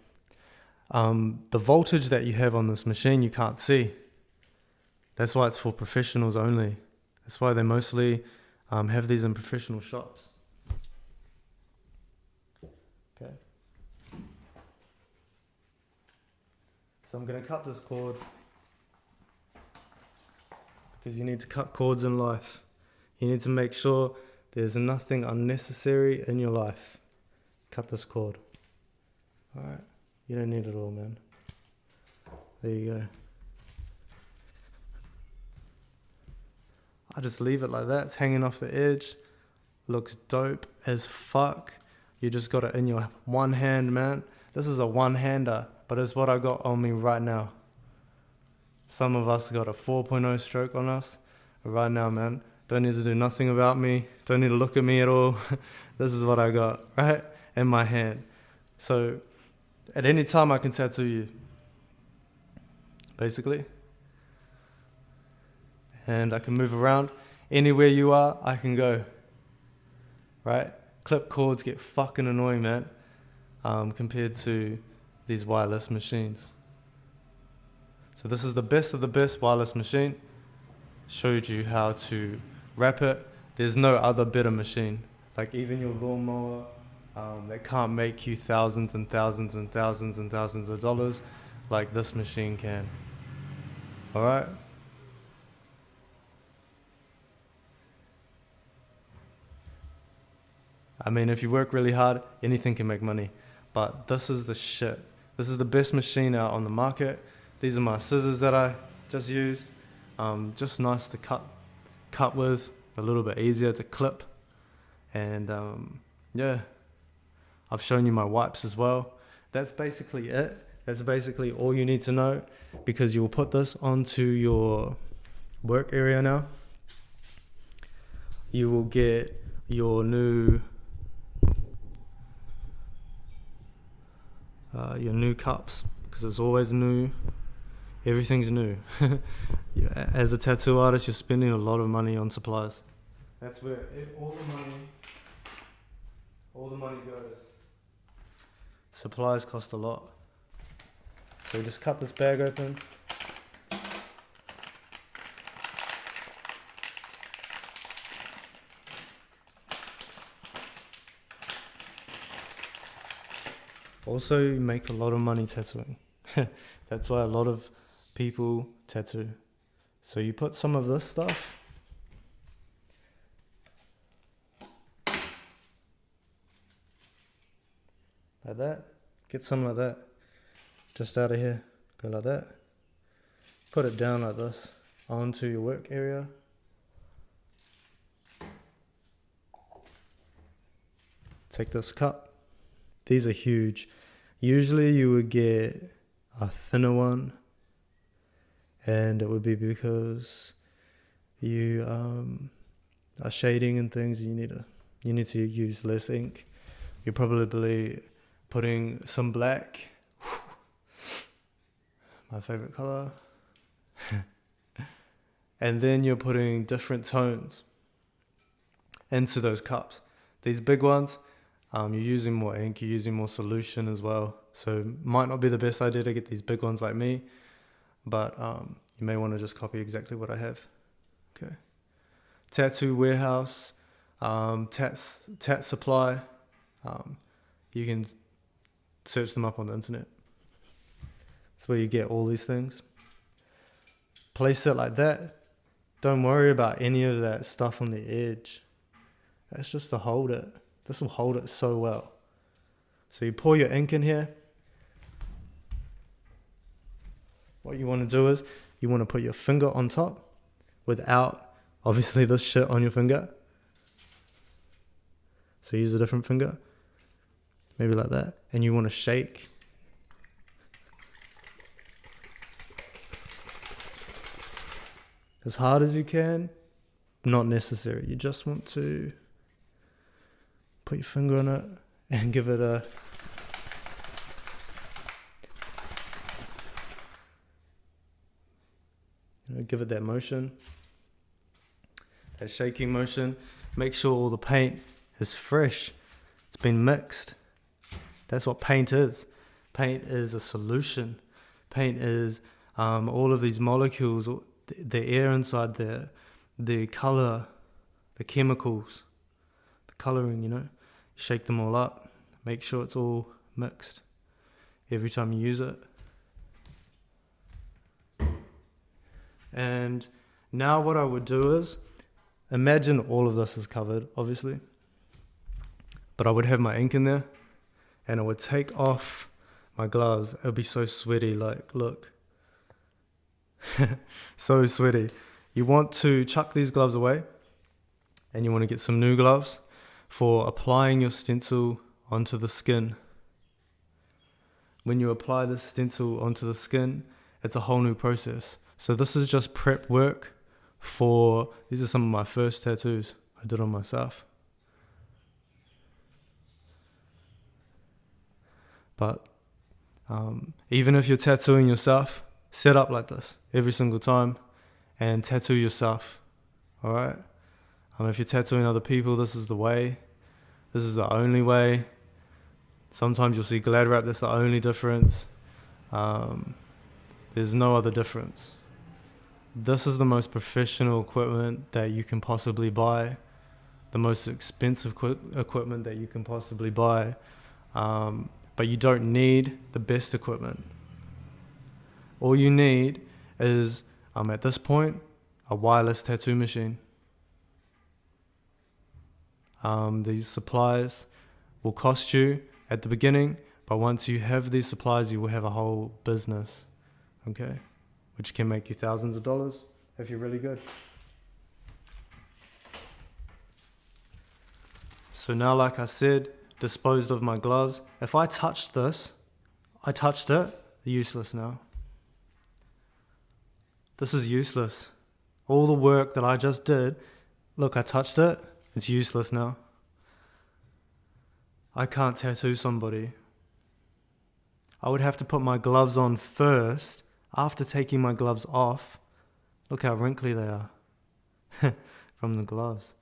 The voltage that you have on this machine, you can't see. That's why it's for professionals only. That's why they mostly have these in professional shops. Okay. So I'm going to cut this cord, because you need to cut cords in life. You need to make sure there's nothing unnecessary in your life. Cut this cord. Alright, you don't need it all, man. There you go. I just leave it like that. It's hanging off the edge. Looks dope as fuck. You just got it in your one hand, man. This is a one-hander, but it's what I got on me right now. Some of us got a 4.0 stroke on us right now, man. Don't need to do nothing about me. Don't need to look at me at all. This is what I got, right? In my hand. So at any time I can tattoo you, basically. And I can move around. Anywhere you are, I can go. Right? Clip cords get fucking annoying, man, compared to these wireless machines. So this is the best of the best wireless machine. Showed you how to wrap it. There's no other better machine. Like even your lawnmower, that can't make you thousands and thousands and thousands and thousands of dollars like this machine can. Alright? I mean, if you work really hard, anything can make money. But this is the shit. This is the best machine out on the market. These are my scissors that I just used. Just nice to cut with, a little bit easier to clip. And yeah, I've shown you my wipes as well. That's basically it. That's basically all you need to know, because you'll put this onto your work area now. You will get your new cups, because it's always new. Everything's new. As a tattoo artist, you're spending a lot of money on supplies. That's where all the money goes. Supplies cost a lot. So you just cut this bag open. Also, you make a lot of money tattooing. That's why a lot of people tattoo. So you put some of this stuff. Like that. Get some like that. Just out of here. Go like that. Put it down like this onto your work area. Take this cup. These are huge. Usually you would get a thinner one, and it would be because you are shading and things. You need to use less ink. You're probably putting some black, my favorite color, and then you're putting different tones into those cups. These big ones, you're using more ink, you're using more solution as well. So it might not be the best idea to get these big ones like me, but you may want to just copy exactly what I have. Okay. Tattoo Warehouse, Tat Supply. You can search them up on the internet. That's where you get all these things. Place it like that. Don't worry about any of that stuff on the edge. That's just to hold it. This will hold it so well. So you pour your ink in here. What you want to do is you want to put your finger on top without obviously this shit on your finger. So use a different finger. Maybe like that. And you want to shake. as hard as you can. Not necessary. You just want to put your finger on it and give it a give it that motion, that shaking motion. Make sure all the paint is fresh. It's been mixed. That's what paint is. Paint is a solution. Paint is all of these molecules, the air inside there, the color, the chemicals, the coloring, shake them all up. Make sure it's all mixed every time you use it. And now what I would do is, imagine all of this is covered, obviously, but I would have my ink in there, and I would take off my gloves. It would be so sweaty, like, look. So sweaty. You want to chuck these gloves away, and you want to get some new gloves for applying your stencil onto the skin. When you apply the stencil onto the skin, it's a whole new process. So this is just prep work for, these are some of my first tattoos I did on myself. But even if you're tattooing yourself, set up like this every single time and tattoo yourself, alright? If you're tattooing other people, this is the way. This is the only way. Sometimes you'll see glad wrap, that's the only difference. There's no other difference. This is the most professional equipment that you can possibly buy, the most expensive equipment that you can possibly buy, but you don't need the best equipment. All you need is, at this point, a wireless tattoo machine. These supplies will cost you at the beginning, but once you have these supplies, you will have a whole business, okay? Which can make you thousands of dollars if you're really good. So now, like I said, disposed of my gloves. If I touched this, they're useless now. This is useless. All the work that I just did, look, I touched it, it's useless now. I can't tattoo somebody. I would have to put my gloves on first. After taking my gloves off, look how wrinkly they are from the gloves.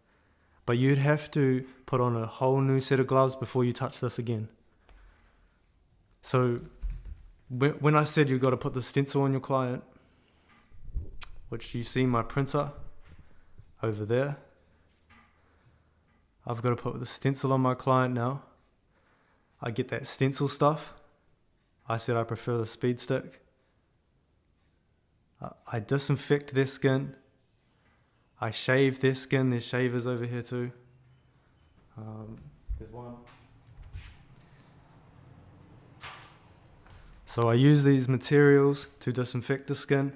But you'd have to put on a whole new set of gloves before you touch this again. So when I said you've got to put the stencil on your client, which you see my printer over there, I've got to put the stencil on my client now. I get that stencil stuff. I said I prefer the speed stick. I disinfect their skin. I shave their skin. There's shavers over here too. There's one. So I use these materials to disinfect the skin.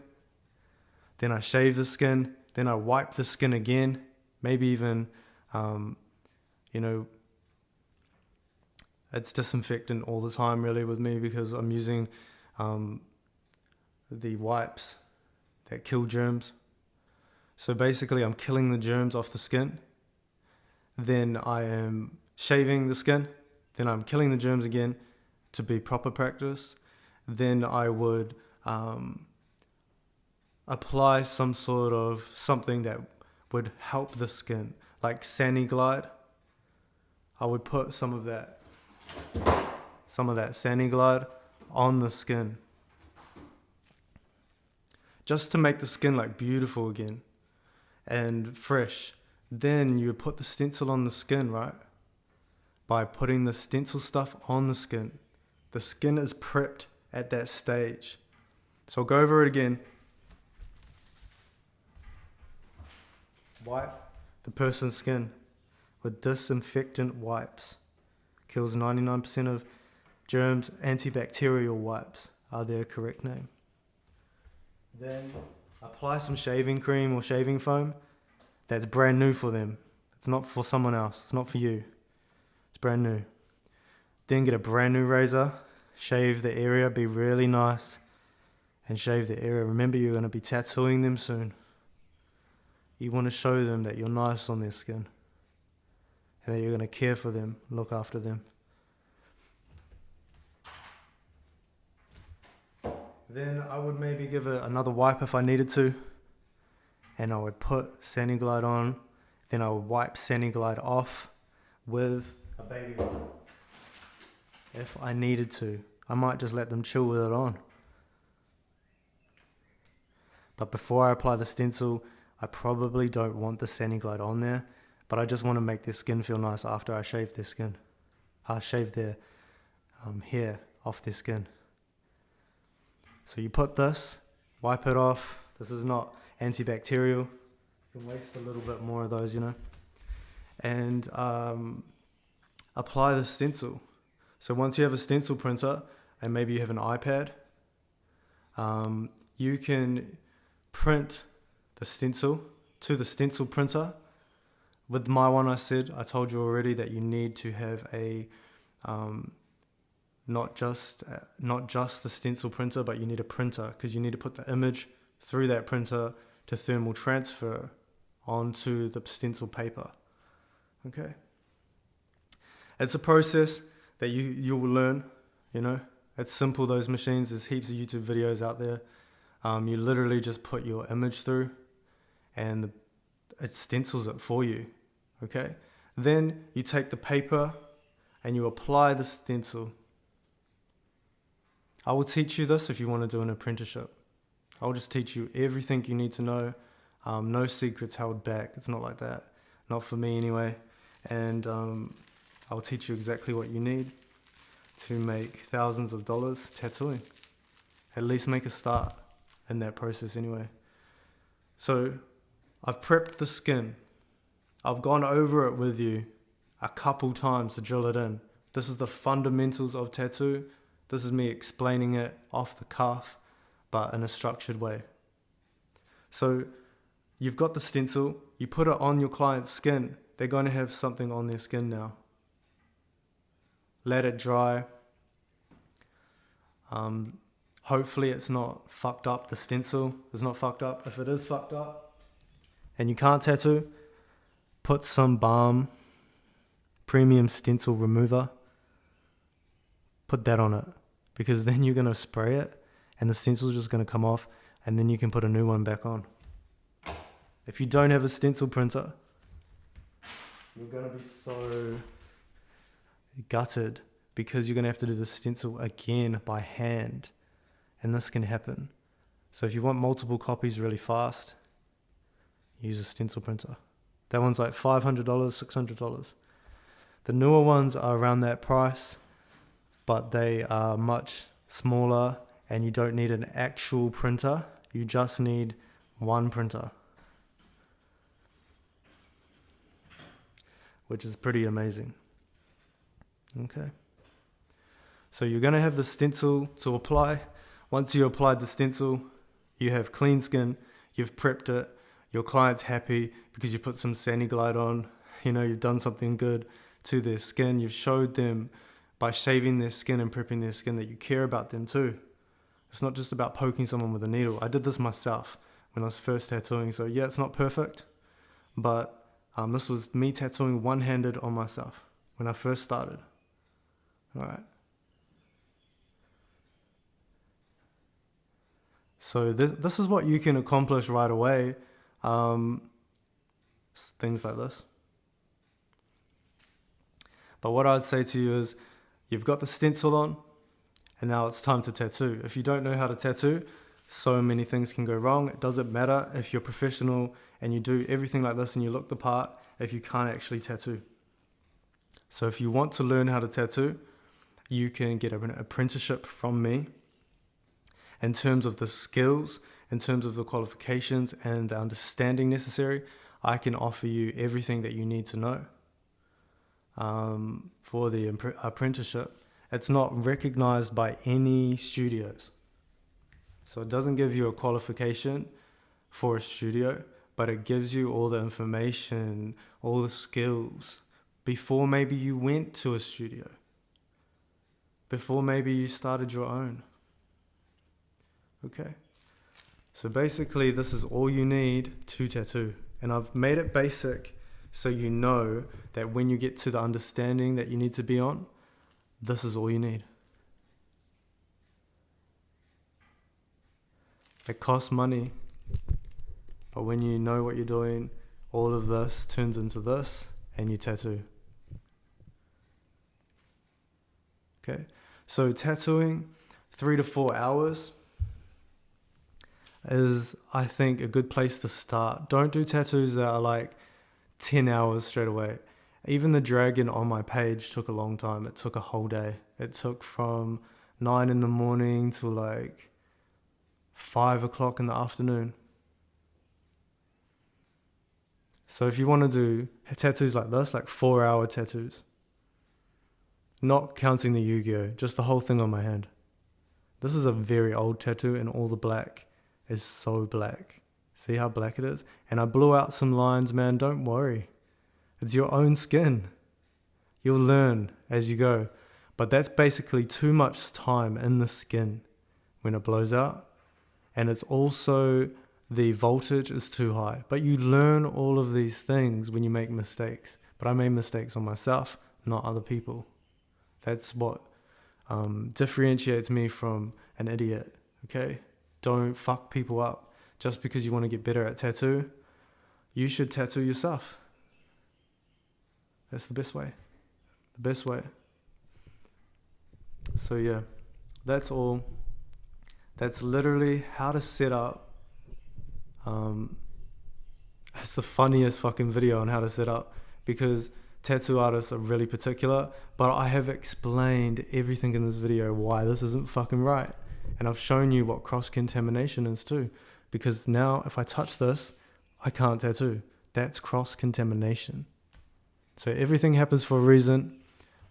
Then I shave the skin. Then I wipe the skin again. Maybe even, it's disinfectant all the time really with me because I'm using the wipes that kill germs. So basically I'm killing the germs off the skin. Then I am shaving the skin. Then I'm killing the germs again to be proper practice. Then I would apply some sort of something that would help the skin, like Sani Glide. I would put some of that Sani Glide on the skin, just to make the skin like beautiful again and fresh. Then you would put the stencil on the skin, right? By putting the stencil stuff on the skin. The skin is prepped at that stage. So I'll go over it again. Wipe the person's skin with disinfectant wipes. Kills 99% of germs. Antibacterial wipes are their correct name. Then apply some shaving cream or shaving foam that's brand new for them. It's not for someone else. It's not for you. It's brand new. Then get a brand new razor. Shave the area. Be really nice. And shave the area. Remember, you're going to be tattooing them soon. You want to show them that you're nice on their skin and that you're going to care for them, look after them. Then I would maybe give it another wipe if I needed to, and I would put Sani Glide on. Then I would wipe Sani Glide off with a baby wipe if I needed to. I might just let them chill with it on. But before I apply the stencil, I probably don't want the Sani Glide on there, but I just want to make their skin feel nice after I shave their skin. I shave their hair off their skin. So you put this, wipe it off. This is not antibacterial. You can waste a little bit more of those, and apply the stencil. So once you have a stencil printer and maybe you have an iPad, you can print the stencil to the stencil printer. With my one, I told you already that you need to have a not just the stencil printer, but you need a printer, because you need to put the image through that printer to thermal transfer onto the stencil paper. Okay, it's a process that you will learn. It's simple. Those machines, there's heaps of YouTube videos out there. You literally just put your image through and it stencils it for you. Okay, then you take the paper and you apply the stencil. I will teach you this if you want to do an apprenticeship. I'll just teach you everything you need to know. No secrets held back. It's not like that. Not for me anyway. And I'll teach you exactly what you need to make thousands of dollars tattooing. At least make a start in that process anyway. So I've prepped the skin. I've gone over it with you a couple times to drill it in. This is the fundamentals of tattoo. This is me explaining it off the cuff, but in a structured way. So you've got the stencil, you put it on your client's skin. They're going to have something on their skin now. Let it dry. Hopefully it's not fucked up. The stencil is not fucked up. If it is fucked up and you can't tattoo, put some balm, premium stencil remover. Put that on it, because then you're going to spray it and the stencil's just going to come off, and then you can put a new one back on. If you don't have a stencil printer, you're going to be so gutted, because you're going to have to do the stencil again by hand, and this can happen. So if you want multiple copies really fast, use a stencil printer. That one's like $500, $600. The newer ones are around that price, but they are much smaller, and you don't need an actual printer. You just need one printer, which is pretty amazing. Okay. So you're going to have the stencil to apply. Once you applied the stencil, you have clean skin, you've prepped it, your client's happy because you put some Sani Glide on, you've done something good to their skin. You've showed them by shaving their skin and prepping their skin that you care about them too. It's not just about poking someone with a needle. I did this myself when I was first tattooing. So yeah, it's not perfect, but this was me tattooing one-handed on myself when I first started. All right. So this is what you can accomplish right away. Things like this. But what I'd say to you is, you've got the stencil on, and now it's time to tattoo. If you don't know how to tattoo, so many things can go wrong. It doesn't matter if you're professional and you do everything like this and you look the part if you can't actually tattoo. So if you want to learn how to tattoo, you can get an apprenticeship from me. In terms of the skills, in terms of the qualifications and the understanding necessary, I can offer you everything that you need to know. For the apprenticeship, it's not recognized by any studios. So it doesn't give you a qualification for a studio, but it gives you all the information, all the skills, before maybe you went to a studio, before maybe you started your own. Okay? So basically, this is all you need to tattoo. And I've made it basic so you know that when you get to the understanding that you need to be on, this is all you need. It costs money, but when you know what you're doing, all of this turns into this, and you tattoo. Okay, so tattooing 3 to 4 hours is, I think, a good place to start. Don't do tattoos that are like 10 hours straight away. Even the dragon on my page took a long time. It took a whole day. It took from 9 in the morning to like 5 o'clock in the afternoon. So if you want to do tattoos like this, like 4-hour tattoos, not counting the Yu-Gi-Oh, just the whole thing on my hand. This is a very old tattoo, and all the black is so black. See how black it is? And I blew out some lines, man. Don't worry. It's your own skin. You'll learn as you go. But that's basically too much time in the skin when it blows out. And it's also, the voltage is too high. But you learn all of these things when you make mistakes. But I made mistakes on myself, not other people. That's what differentiates me from an idiot, okay? Don't fuck people up. Just because you want to get better at tattoo, you should tattoo yourself. That's the best way. The best way. So yeah, that's all. That's literally how to set up. It's the funniest fucking video on how to set up, because tattoo artists are really particular, but I have explained everything in this video why this isn't fucking right. And I've shown you what cross-contamination is too, because now if I touch this, I can't tattoo. That's cross-contamination. So everything happens for a reason,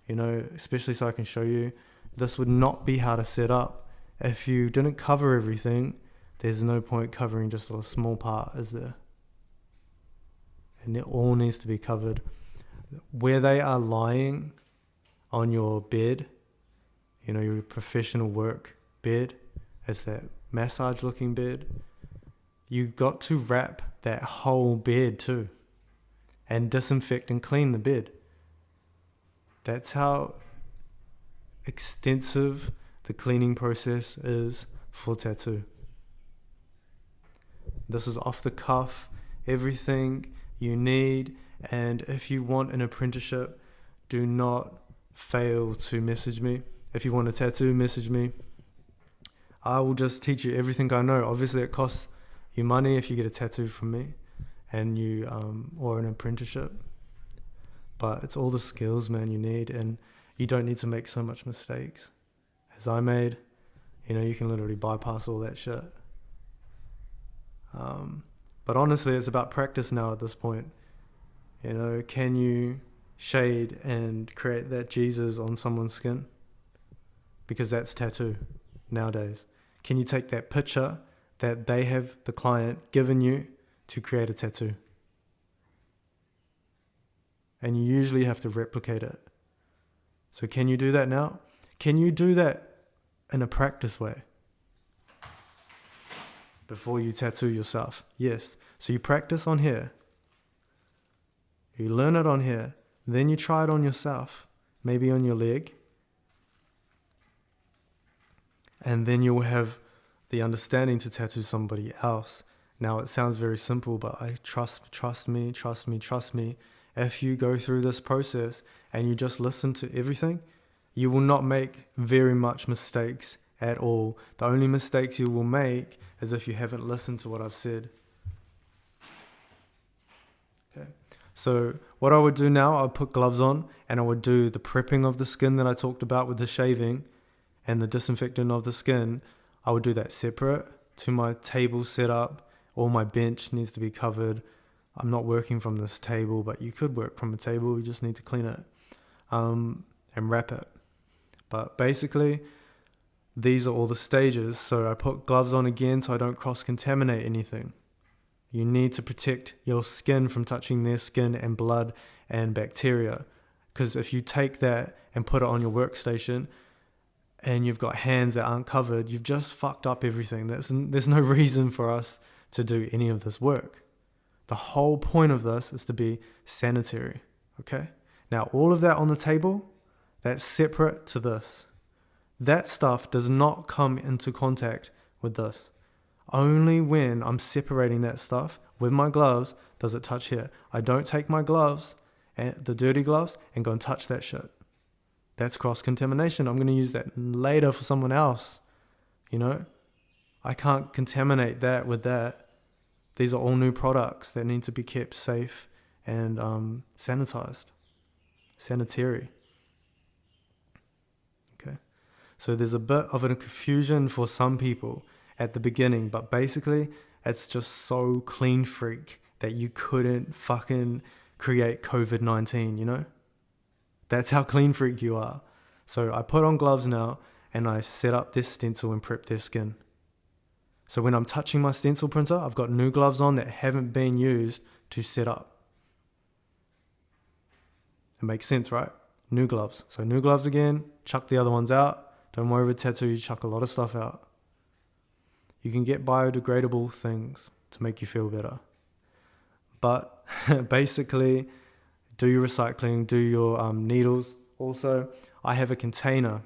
you know, especially so I can show you. This would not be how to set up. If you didn't cover everything, there's no point covering just a small part, is there? And it all needs to be covered. Where they are lying on your bed, you know, your professional work bed, as that massage looking bed, you got to wrap that whole bed too, and disinfect and clean the bed. That's how extensive the cleaning process is for tattoo. This is off the cuff, everything you need. And if you want an apprenticeship, do not fail to message me. If you want a tattoo, message me. I will just teach you everything I know. Obviously, it costs you money if you get a tattoo from me, and you or an apprenticeship. But it's all the skills, man, you need, and you don't need to make so much mistakes as I made. You know, you can literally bypass all that shit. But honestly, it's about practice now at this point. You know, can you shade and create that Jesus on someone's skin? Because that's tattoo nowadays. Can you take that picture that they have, the client, given you to create a tattoo? And you usually have to replicate it. So can you do that now? Can you do that in a practice way before you tattoo yourself? Yes. So you practice on here. You learn it on here. Then you try it on yourself. Maybe on your leg. And then you'll have the understanding to tattoo somebody else. Now it sounds very simple, but trust me. If you go through this process and you just listen to everything, you will not make very much mistakes at all. The only mistakes you will make is if you haven't listened to what I've said. Okay. So what I would do now, I would put gloves on and I would do the prepping of the skin that I talked about with the shaving and the disinfecting of the skin. I would do that separate to my table setup. All my bench needs to be covered. I'm not working from this table, but you could work from a table. You just need to clean it and wrap it. But basically, these are all the stages. So I put gloves on again so I don't cross-contaminate anything. You need to protect your skin from touching their skin and blood and bacteria. Because if you take that and put it on your workstation and you've got hands that aren't covered, you've just fucked up everything. There's no reason for us to do any of this work. The whole point of this is to be sanitary, okay? Now, all of that on the table, that's separate to this. That stuff does not come into contact with this. Only when I'm separating that stuff with my gloves does it touch here. I don't take my gloves, and the dirty gloves, and go and touch that shit. That's cross-contamination. I'm going to use that later for someone else, you know? I can't contaminate that with that. These are all new products that need to be kept safe and sanitized. Sanitary. Okay. So there's a bit of a confusion for some people at the beginning, but basically it's just so clean freak that you couldn't fucking create COVID-19, you know? That's how clean freak you are. So I put on gloves now and I set up this stencil and prep their skin. So when I'm touching my stencil printer, I've got new gloves on that haven't been used to set up. It makes sense, right? New gloves. So new gloves again, chuck the other ones out. Don't worry with tattoo, you chuck a lot of stuff out. You can get biodegradable things to make you feel better. But basically, do your recycling, do your needles. Also, I have a container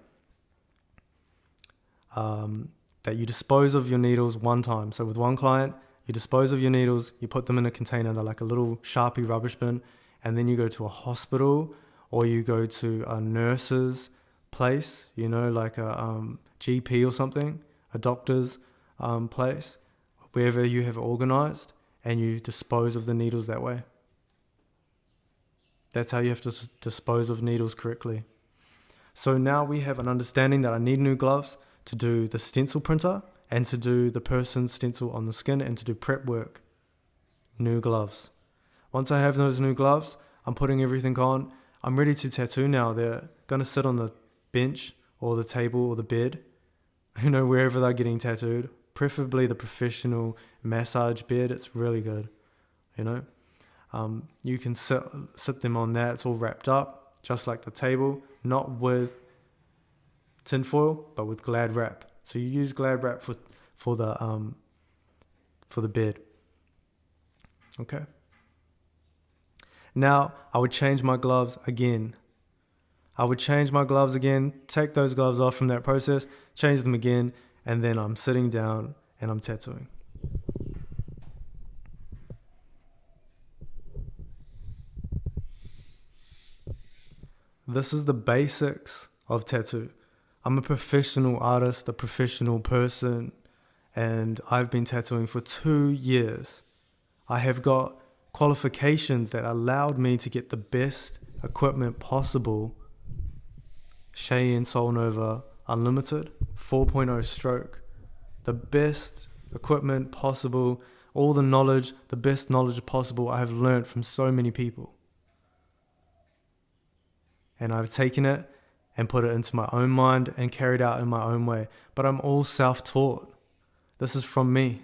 that you dispose of your needles one time. So with one client, you dispose of your needles, you put them in a container, they're like a little Sharpie rubbish bin, and then you go to a hospital or you go to a nurse's place, you know, like a GP or something, a doctor's place, wherever you have organized, and you dispose of the needles that way. That's how you have to dispose of needles correctly. So now we have an understanding that I need new gloves to do the stencil printer and to do the person's stencil on the skin and to do prep work. New gloves. Once I have those new gloves, I'm putting everything on. I'm ready to tattoo now. They're going to sit on the bench or the table or the bed, you know, wherever they're getting tattooed. Preferably the professional massage bed. It's really good, you know. You can sit them on that. It's all wrapped up, just like the table, not with tinfoil, but with Glad wrap. So you use Glad wrap for the bed. Okay. Now I would change my gloves again. Take those gloves off from that process, change them again, and then I'm sitting down and I'm tattooing. This is the basics of tattoo. I'm a professional artist, a professional person, and I've been tattooing for 2 years. I have got qualifications that allowed me to get the best equipment possible. Cheyenne Solnova Unlimited 4.0 stroke. The best equipment possible, all the knowledge, the best knowledge possible I have learned from so many people. And I've taken it and put it into my own mind and carried out in my own way. But I'm all self-taught. This is from me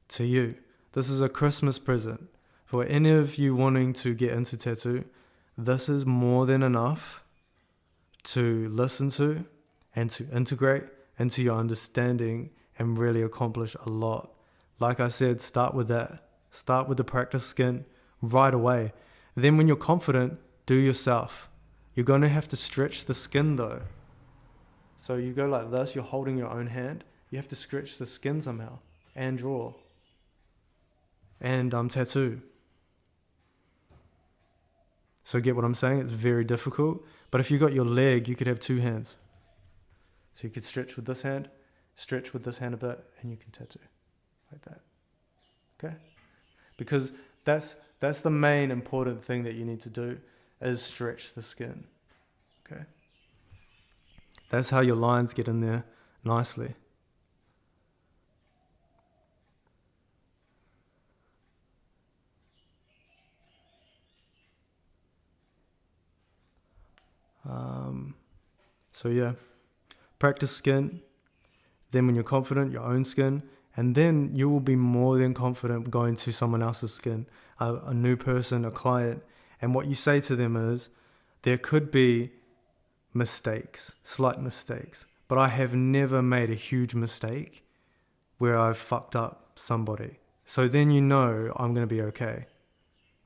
to you. This is a Christmas present. For any of you wanting to get into tattoo, this is more than enough to listen to and to integrate into your understanding and really accomplish a lot. Like I said, start with that. Start with the practice skin right away. Then when you're confident, do yourself. You're going to have to stretch the skin though. So you go like this, you're holding your own hand. You have to stretch the skin somehow and draw. And tattoo. So get what I'm saying? It's very difficult. But if you got your leg, you could have 2 hands. So you could stretch with this hand, stretch with this hand a bit, and you can tattoo. Like that. Okay? Because that's the main important thing that you need to do, is stretch the skin. Okay? That's how your lines get in there nicely. So yeah, practice skin. Then when you're confident, your own skin. And then you will be more than confident going to someone else's skin, a new person, a client. And what you say to them is, there could be mistakes, slight mistakes, but I have never made a huge mistake where I've fucked up somebody. So then you know I'm going to be okay.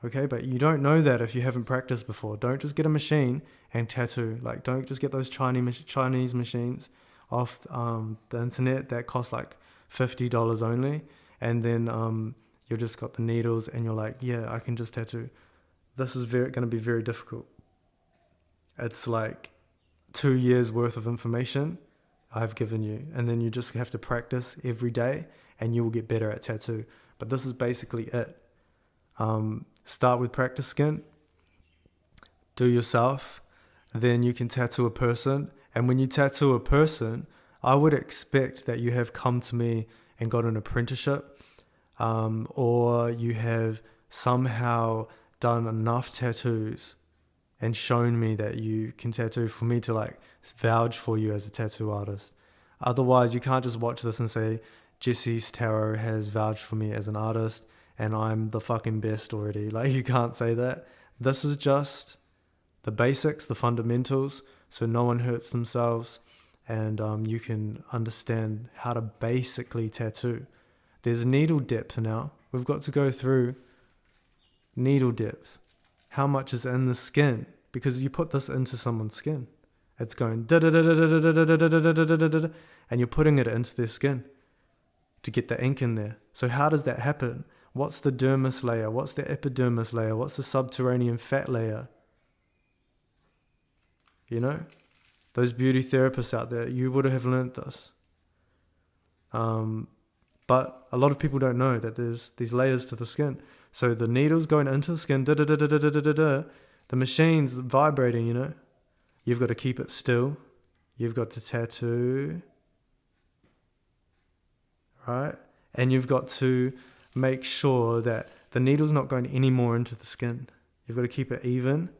Okay, but you don't know that if you haven't practiced before. Don't just get a machine and tattoo. Like, don't just get those Chinese machines off the internet that cost like $50 only. And then you just got the needles and you're like, yeah, I can just tattoo. This is going to be very difficult. It's like 2 years worth of information I've given you. And then you just have to practice every day and you will get better at tattoo. But this is basically it. Start with practice skin, do yourself, then you can tattoo a person. And when you tattoo a person, I would expect that you have come to me and got an apprenticeship, or you have somehow done enough tattoos and shown me that you can tattoo for me to like vouch for you as a tattoo artist. Otherwise, you can't just watch this and say, Jesse's Tarot has vouched for me as an artist and I'm the fucking best already. Like, you can't say that. This is just the basics, the fundamentals, so no one hurts themselves, and you can understand how to basically tattoo. There's needle depth now. We've got to go through needle depth. How much is in the skin? Because you put this into someone's skin. It's going da-da-da-da-da-da-da-da-da-da-da-da-da, and you're putting it into their skin to get the ink in there. So how does that happen? What's the dermis layer? What's the epidermis layer? What's the subterranean fat layer? You know? Those beauty therapists out there, you would have learned this. But a lot of people don't know that there's these layers to the skin. So the needle's going into the skin, the machine's vibrating, you know? You've got to keep it still. You've got to tattoo. Right? And you've got to make sure that the needle's not going any more into the skin. You've got to keep it even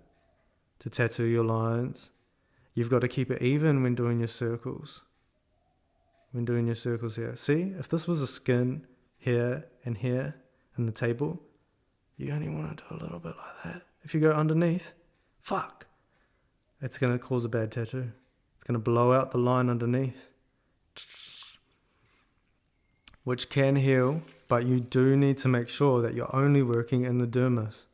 to tattoo your lines. You've got to keep it even when doing your circles. When doing your circles here. See, if this was a skin here and the table, you only want to do a little bit like that. If you go underneath, fuck, it's going to cause a bad tattoo. It's going to blow out the line underneath, which can heal, but you do need to make sure that you're only working in the dermis.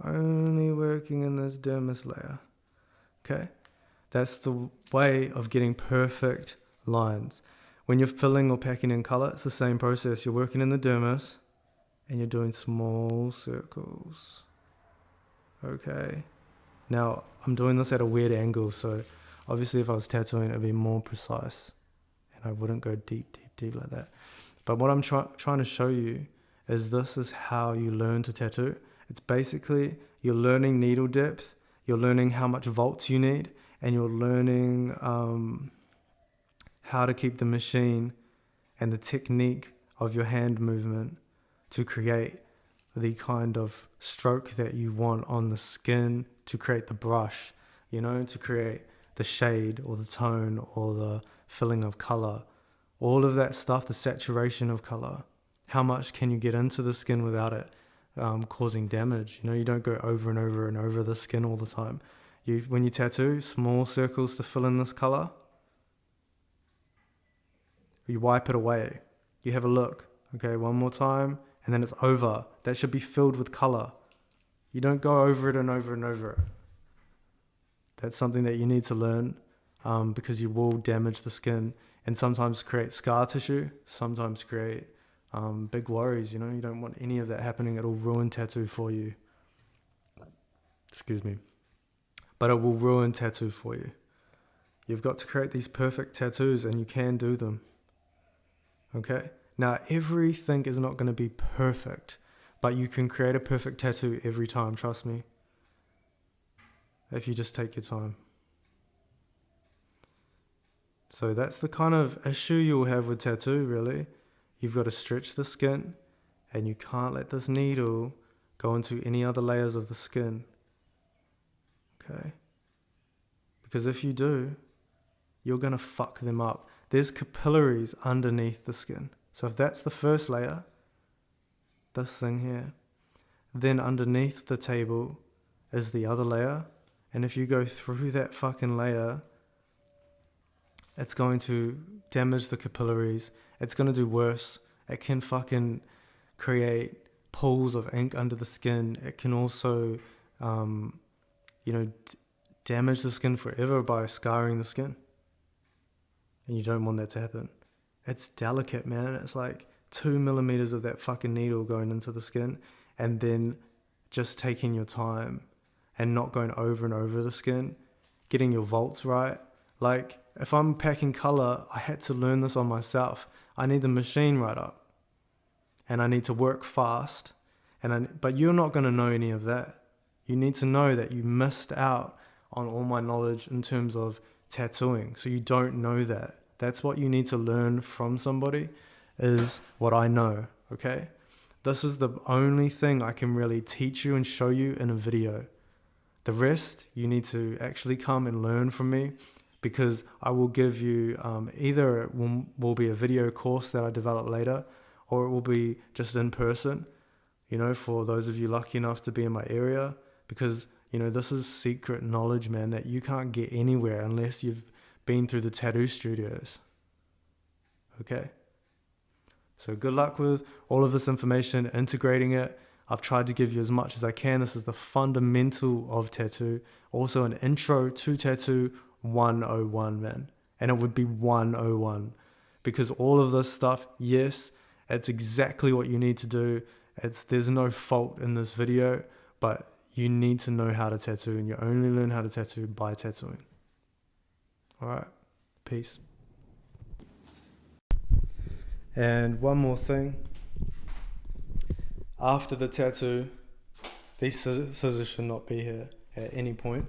Only working in this dermis layer. Okay? That's the way of getting perfect lines. When you're filling or packing in color, it's the same process. You're working in the dermis and you're doing small circles. Okay? Now, I'm doing this at a weird angle, so obviously if I was tattooing, it would be more precise and I wouldn't go deep like that. But what I'm trying to show you is this is how you learn to tattoo. It's basically you're learning needle depth, you're learning how much volts you need, and you're learning how to keep the machine and the technique of your hand movement to create the kind of stroke that you want on the skin, to create the brush, you know, to create the shade or the tone or the filling of color. All of that stuff, the saturation of color. How much can you get into the skin without it causing damage? You know, you don't go over and over and over the skin all the time. When you tattoo, small circles to fill in this color. You wipe it away. You have a look. Okay, one more time, and then it's over. That should be filled with color. You don't go over it and over and over it. That's something that you need to learn because you will damage the skin and sometimes create scar tissue, sometimes create big worries. You know, you don't want any of that happening. It'll ruin tattoo for you. Excuse me. But it will ruin tattoo for you. You've got to create these perfect tattoos and you can do them. Okay? Now, everything is not going to be perfect, but you can create a perfect tattoo every time, trust me. If you just take your time. So that's the kind of issue you'll have with tattoo, really. You've got to stretch the skin and you can't let this needle go into any other layers of the skin. Okay? Because if you do, you're going to fuck them up. There's capillaries underneath the skin. So if that's the first layer, this thing here, then underneath the table is the other layer. And if you go through that fucking layer, it's going to damage the capillaries. It's going to do worse. It can fucking create pools of ink under the skin. It can also, damage the skin forever by scarring the skin. And you don't want that to happen. It's delicate, man. It's like 2 millimeters of that fucking needle going into the skin, and then just taking your time and not going over and over the skin, getting your volts right. Like, if I'm packing color, I had to learn this on myself. I need the machine right up, and I need to work fast. But you're not going to know any of that. You need to know that you missed out on all my knowledge in terms of tattooing. So you don't know that. That's what you need to learn from somebody, is what I know, okay? This is the only thing I can really teach you and show you in a video. The rest, you need to actually come and learn from me, because I will give you, either it will be a video course that I develop later, or it will be just in person, for those of you lucky enough to be in my area, because, this is secret knowledge, man, that you can't get anywhere unless you've been through the tattoo studios. Okay? So good luck with all of this information, integrating it. I've tried to give you as much as I can. This is the fundamental of tattoo. Also an intro to tattoo 101, man. And it would be 101. Because all of this stuff, yes, it's exactly what you need to do. There's no fault in this video, but you need to know how to tattoo, and you only learn how to tattoo by tattooing. Alright, peace. And one more thing. After the tattoo, these scissors should not be here at any point.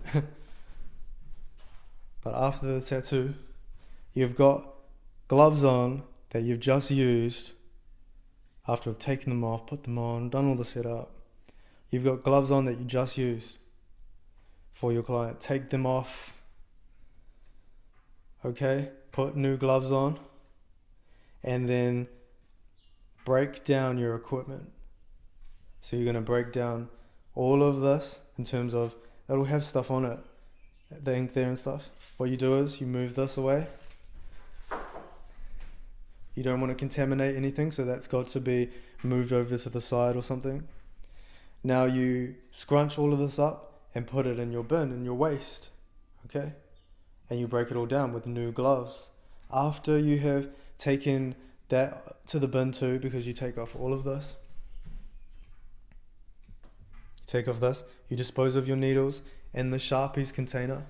But after the tattoo, you've got gloves on that you've just used. After I've taken them off, put them on, done all the setup. You've got gloves on that you just used for your client. Take them off. Okay, put new gloves on. And then break down your equipment. So you're going to break down all of this in terms of, it'll have stuff on it, the ink there and stuff. What you do is you move this away. You don't want to contaminate anything, so that's got to be moved over to the side or something. Now you scrunch all of this up and put it in your bin, in your waste, okay? And you break it all down with new gloves. After you have taken that to the bin too, because you take off all of this. You take off this, you dispose of your needles in the Sharpies container.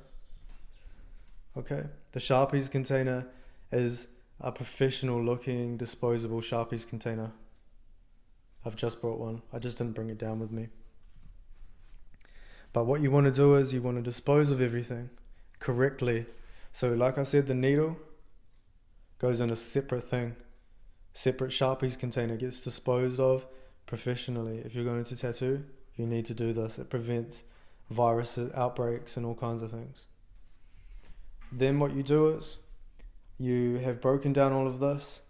Okay, the Sharpies container is a professional looking disposable Sharpies container. I've just brought one, I just didn't bring it down with me. But what you want to do is you want to dispose of everything correctly. So like I said, the needle goes in a separate thing. Separate Sharpies container gets disposed of professionally. If you're going to tattoo, you need to do this. It prevents viruses, outbreaks, and all kinds of things. Then what you do is you have broken down all of this.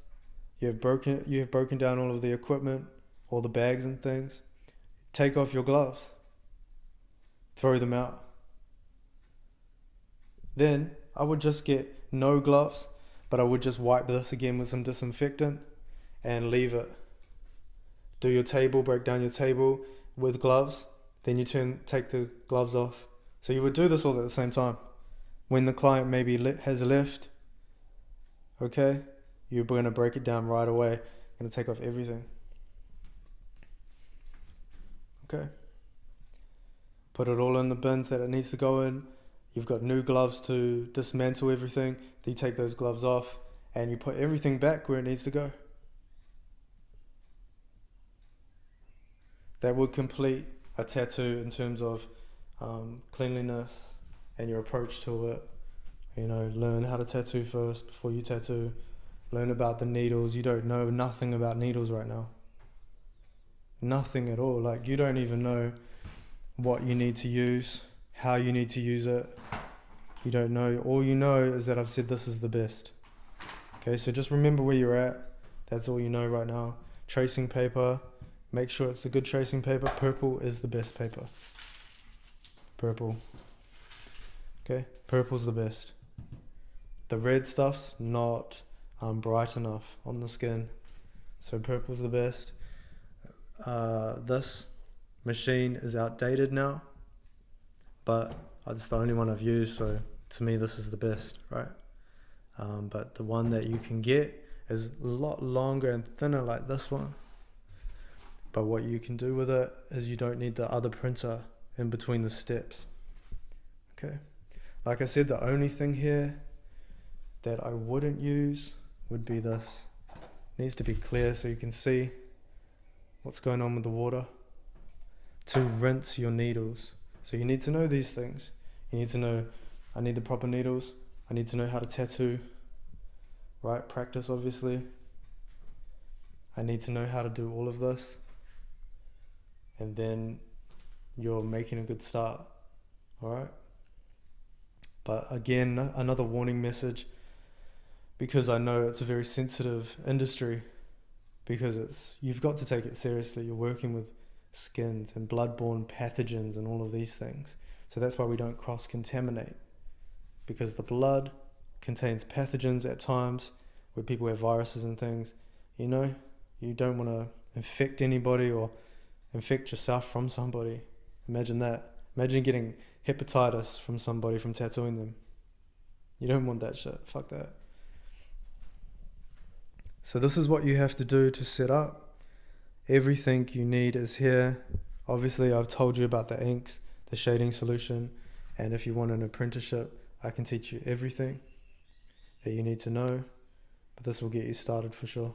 You have broken down all of the equipment, all the bags and things. Take off your gloves. Throw them out. Then I would just get no gloves, but I would just wipe this again with some disinfectant and leave it. Do your table, break down your table with gloves, then you take the gloves off. So you would do this all at the same time. When the client maybe has left, okay, you're going to break it down right away. You're going to take off everything. Okay. Put it all in the bins that it needs to go in. You've got new gloves to dismantle everything. Then you take those gloves off and you put everything back where it needs to go. That would complete a tattoo in terms of cleanliness and your approach to it. Learn how to tattoo first before you tattoo. Learn about the needles. You don't know nothing about needles right now. Nothing at all. Like, you don't even know what you need to use, how you need to use it. You don't know. All you know is that I've said this is the best. Okay, so just remember where you're at. That's all you know right now. Tracing paper. Make sure it's a good tracing paper. Purple is the best paper. Purple. Okay, purple's the best. The red stuff's not bright enough on the skin. So purple's the best. this machine is outdated now, but it's the only one I've used, so to me this is the best, right? But the one that you can get is a lot longer and thinner like this one. But what you can do with it is you don't need the other printer in between the steps. Okay. Like I said, the only thing here that I wouldn't use would be this. It needs to be clear so you can see what's going on with the water. To rinse your needles. So you need to know these things. You need to know, I need the proper needles. I need to know how to tattoo. Right? Practice, obviously. I need to know how to do all of this. And then you're making a good start. Alright? But again, another warning message, because I know it's a very sensitive industry, because you've got to take it seriously. You're working with skins and bloodborne pathogens and all of these things. So that's why we don't cross-contaminate, because the blood contains pathogens at times where people have viruses and things. You know, you don't want to infect anybody or infect yourself from somebody. Imagine that. Imagine getting hepatitis from somebody from tattooing them. You don't want that shit. Fuck that. So this is what you have to do to set up. Everything you need is here. Obviously, I've told you about the inks, the shading solution, and if you want an apprenticeship, I can teach you everything that you need to know, but this will get you started for sure.